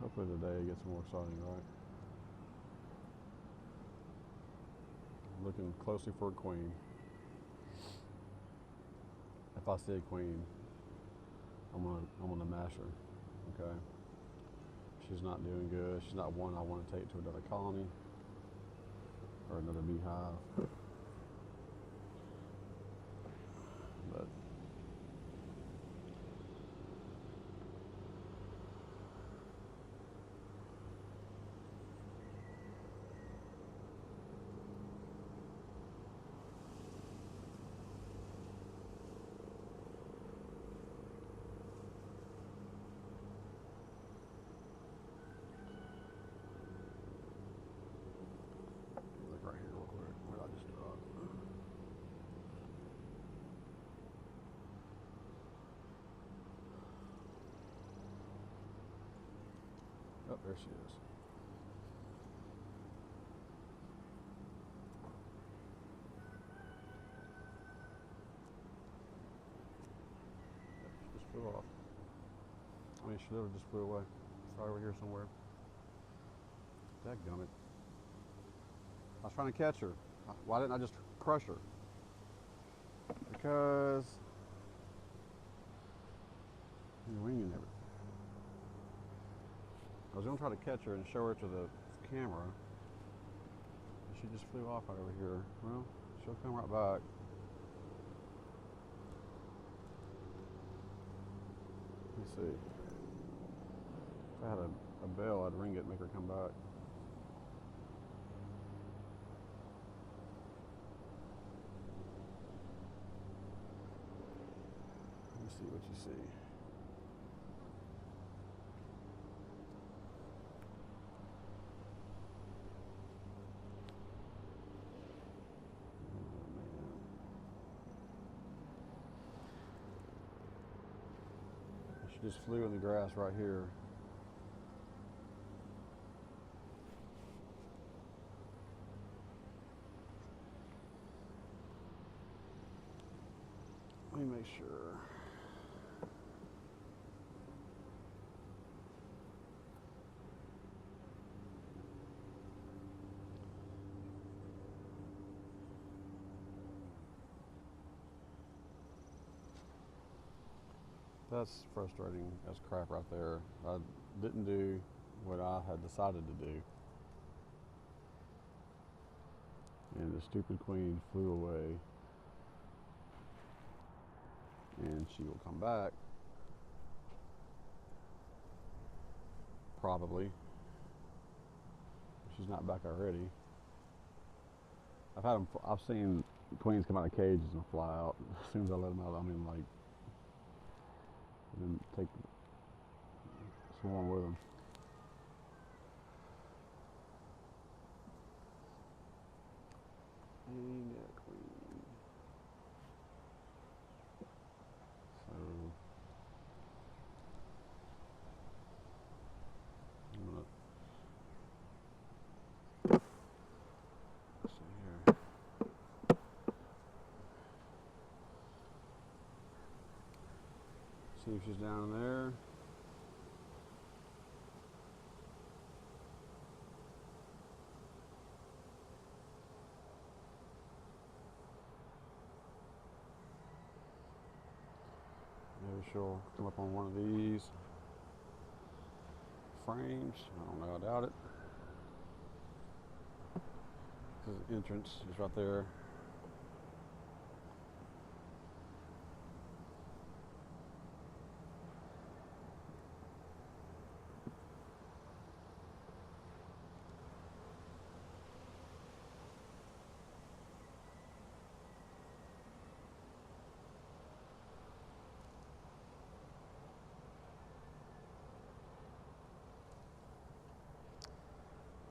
hopefully today gets more exciting, right? I'm looking closely for a queen. If I see a queen, I'm gonna mash her. Okay. She's not doing good. She's not one I want to take to another colony or another beehive. But right here real quick. Where did I just drop? Oh, there she is. She just flew off. I mean, she literally just flew away. It's right over here somewhere. Dadgummit. I was trying to catch her. Why didn't I just crush her? Because you're winging everything. I was going to try to catch her and show her to the camera. And she just flew off right over here. Well, she'll come right back. Let me see. If I had a bell, I'd ring it and make her come back. see what you see. She just flew in the grass right here. Let me make sure. That's frustrating as crap right there. I didn't do what I had decided to do. And the stupid queen flew away. And she will come back. Probably. She's not back already. I've seen queens come out of cages and fly out as soon as I let them out. I mean, like, and take the swarm with them. And yeah, queen. So I'm gonna see here. See if she's down there. Maybe she'll come up on one of these frames. I don't know, I doubt it. This is the entrance, it's right there.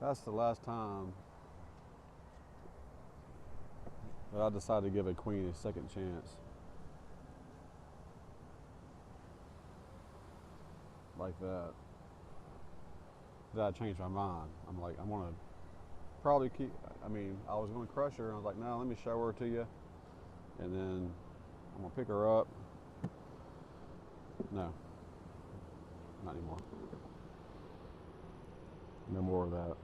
That's the last time that I decided to give a queen a second chance. Like that. That I changed my mind. I'm like, I'm gonna probably keep, I mean, I was gonna crush her, and I was like, no, let me show her to you. And then I'm gonna pick her up. No, not anymore. No more of that.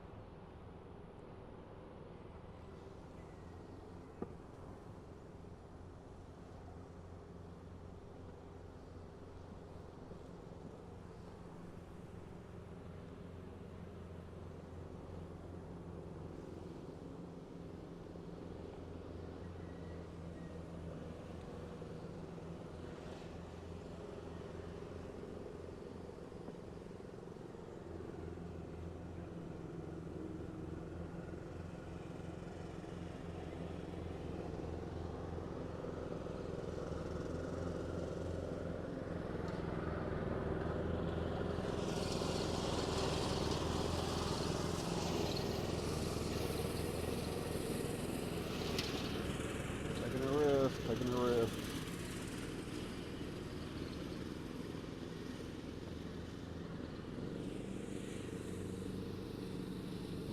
Taking a risk.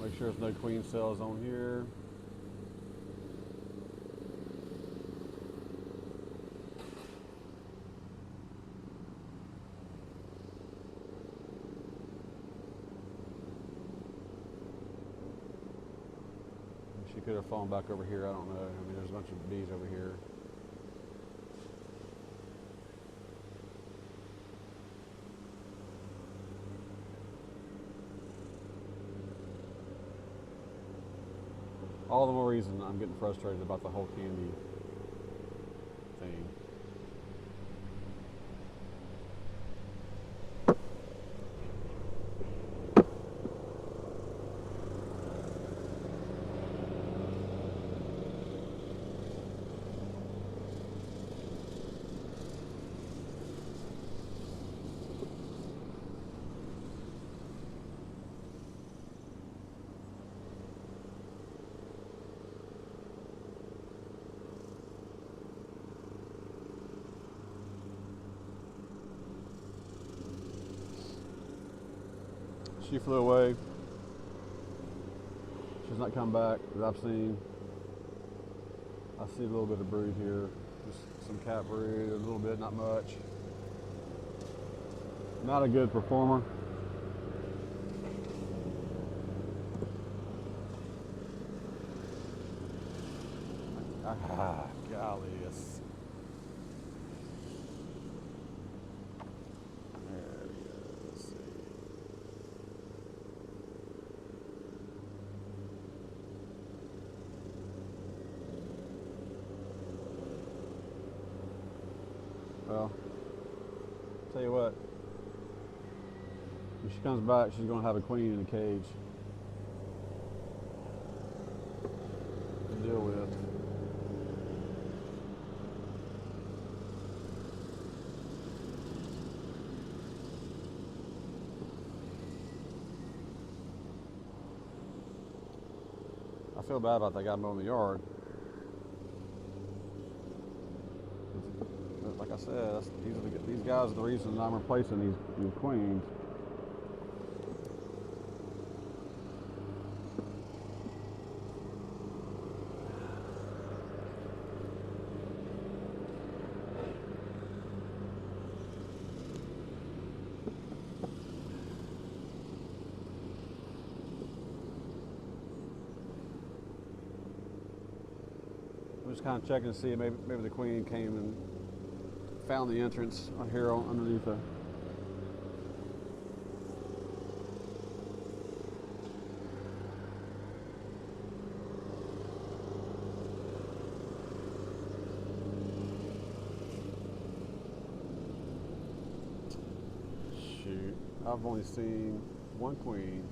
Make sure there's no queen cells on here. She could have fallen back over here, I don't know. I mean, there's a bunch of bees over here. All the more reason I'm getting frustrated about the whole candy thing. She flew away. She's not come back that I've seen. I see a little bit of brood here. Just some cat brood, a little bit, not much. Not a good performer. Ah, golly, yes. There we go. Let's see. Well, tell you what. When she comes back, she's going to have a queen in a cage to deal with. I feel bad about that guy mowing the yard. Like I said, these guys are the reason I'm replacing these queens. I'm just kind of checking to see maybe the queen came and found the entrance here underneath the. Shoot, I've only seen one queen.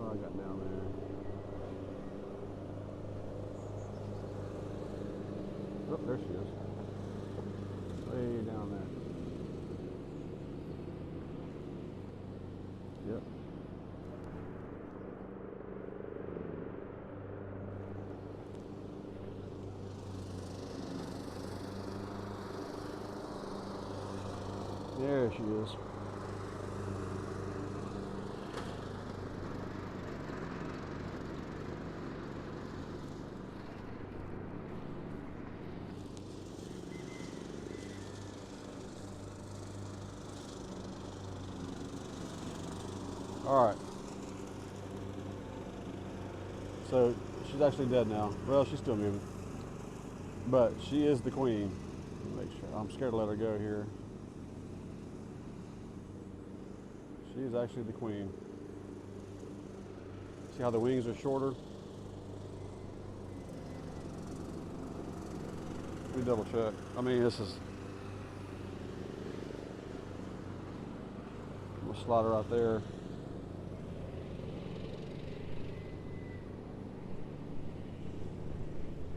I got down there. Oh, there she is. Way down there. Yep. There she is. All right. So she's actually dead now. Well, she's still moving, but she is the queen. Make sure. I'm scared to let her go here. She is actually the queen. See how the wings are shorter? Let me double check. I mean, this is. We'll slide her out there.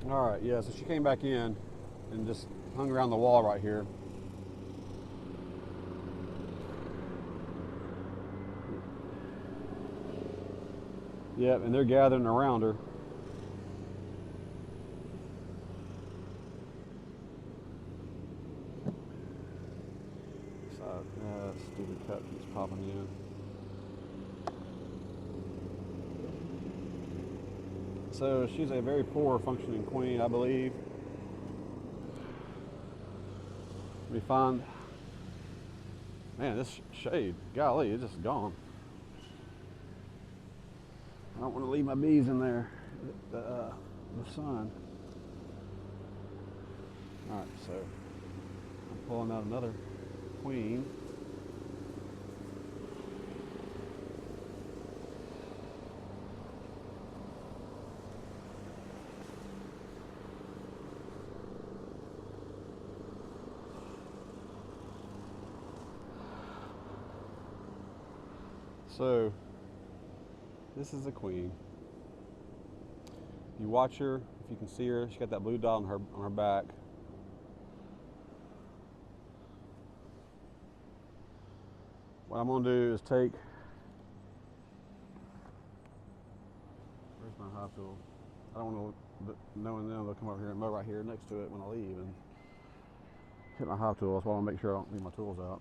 All right, yeah, so she came back in and just hung around the wall right here. Yep, and they're gathering around her. So, that stupid cut keeps popping in. So she's a very poor functioning queen, I believe. Let me find. Man, this shade, golly, it's just gone. I don't want to leave my bees in there, the sun. All right, so I'm pulling out another queen. So this is the queen. You watch her, if you can see her, she's got that blue dot on her back. What I'm gonna do is take, where's my high tool? I don't want to, knowing them, they'll come over here and mow right here next to it when I leave and hit my hive tools. So I want to make sure I don't leave my tools out.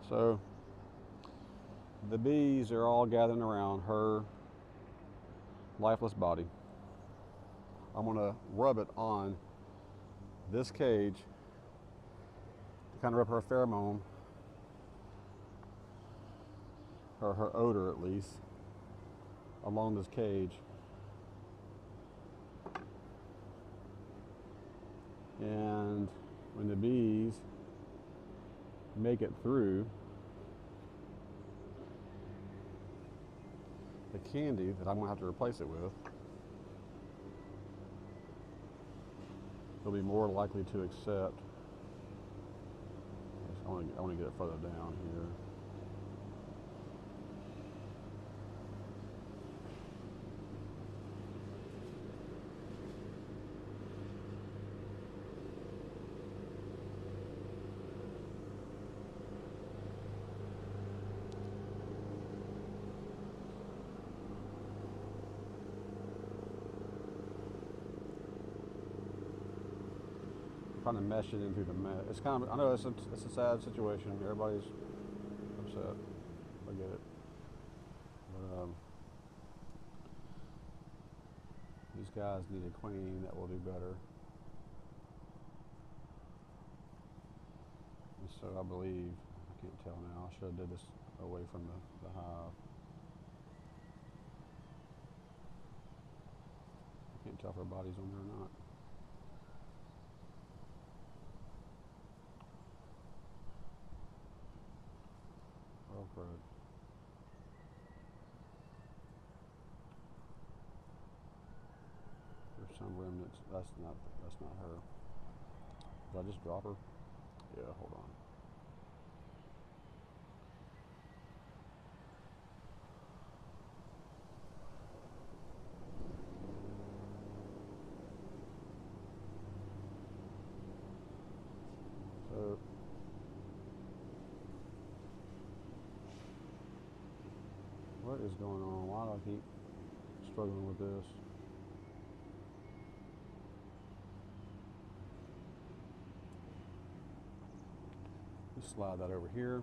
So the bees are all gathering around her lifeless body. I'm going to rub it on this cage to kind of rub her pheromone, or her odor at least, along this cage. And when the bees make it through, the candy that I'm going to have to replace it with, they'll be more likely to accept. I want to get it further down here. Trying to mesh it into the mesh. It's kind of, I know it's a sad situation. Everybody's upset. I get it. But these guys need a queen that will do better. And so I believe, I can't tell now, I should have did this away from the hive. I can't tell if her body's on there or not. There's some remnants. That's not her. Did I just drop her? Yeah, hold on. So what is going on? Why do I keep struggling with this? Just slide that over here.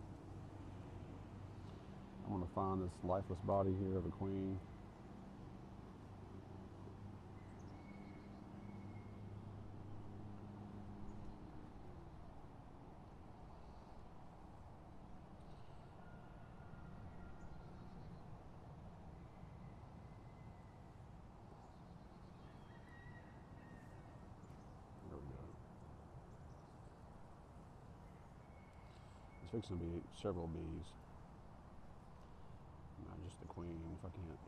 I want to find this lifeless body here of a queen. It's fixing to be several bees. Not just the queen, if I can't.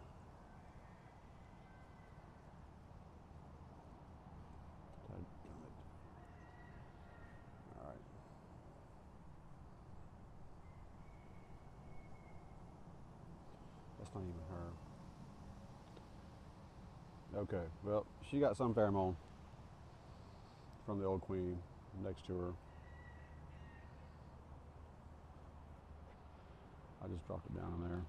Alright. That's not even her. Okay, well, she got some pheromone from the old queen next to her. I just dropped it down in there.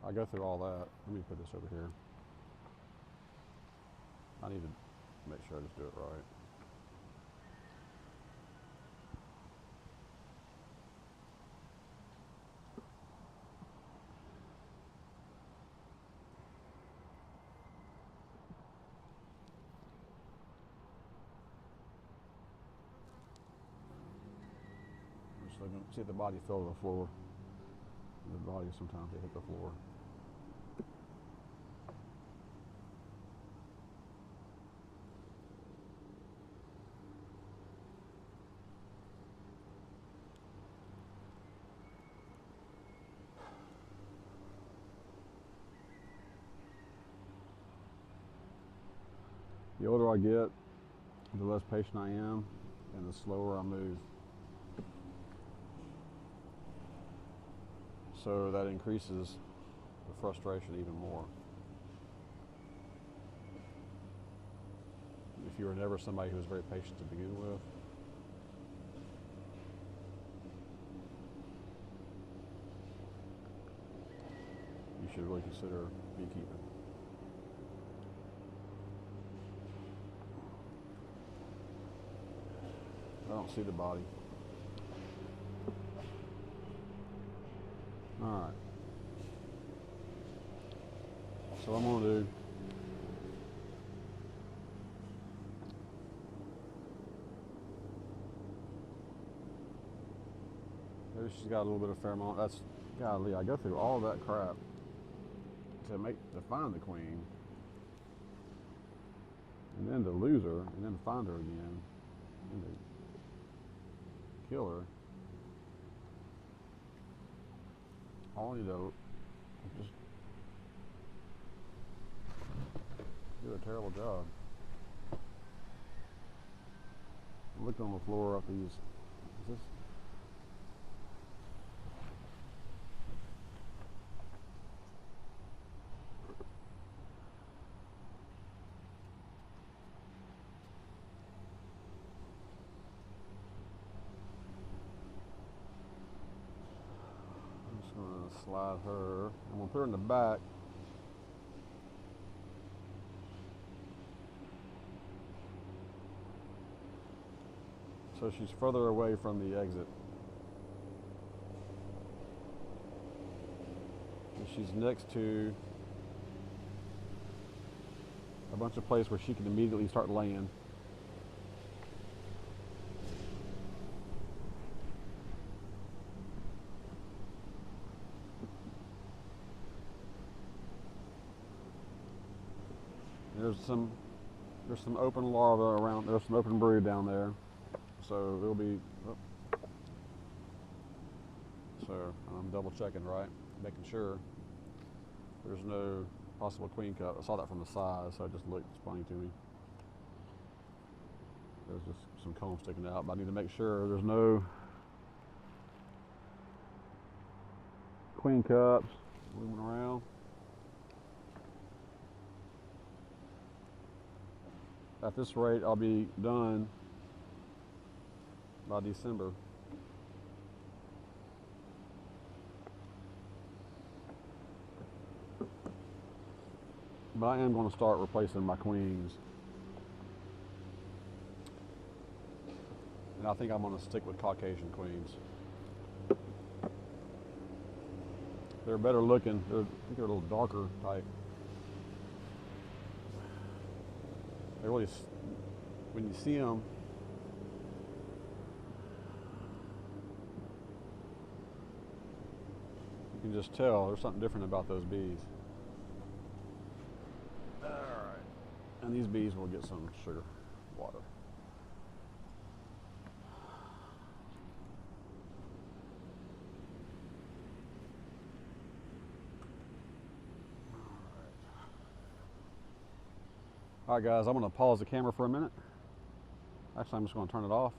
I go through all that. Let me put this over here. I need to make sure I just do it right. So you can see the body fell to the floor. The body sometimes they hit the floor. The older I get, the less patient I am, and the slower I move. So that increases the frustration even more. If you were never somebody who was very patient to begin with, you should really consider beekeeping. I don't see the body. All right. So what I'm gonna do, maybe she's got a little bit of pheromone. That's, golly, I go through all that crap to find the queen, and then to lose her, and then to find her again, and to kill her. Only to just do a terrible job. I'm looking on the floor up these. Is this? I'm just going to slide her. I'm going to put her in the back. So she's further away from the exit. And she's next to a bunch of places where she can immediately start laying. There's some open larvae around. There's some open brood down there. So there'll be, so I'm double checking, right? Making sure there's no possible queen cup. I saw that from the side, so it just looked funny to me. There's just some comb sticking out, but I need to make sure there's no queen cups moving around. At this rate, I'll be done by December. But I am going to start replacing my queens. And I think I'm going to stick with Caucasian queens. They're better looking. I think they're a little darker type. They really, when you see them, you can just tell there's something different about those bees. All right. And these bees will get some sugar water. All right, guys, I'm going to pause the camera for a minute. Actually, I'm just going to turn it off.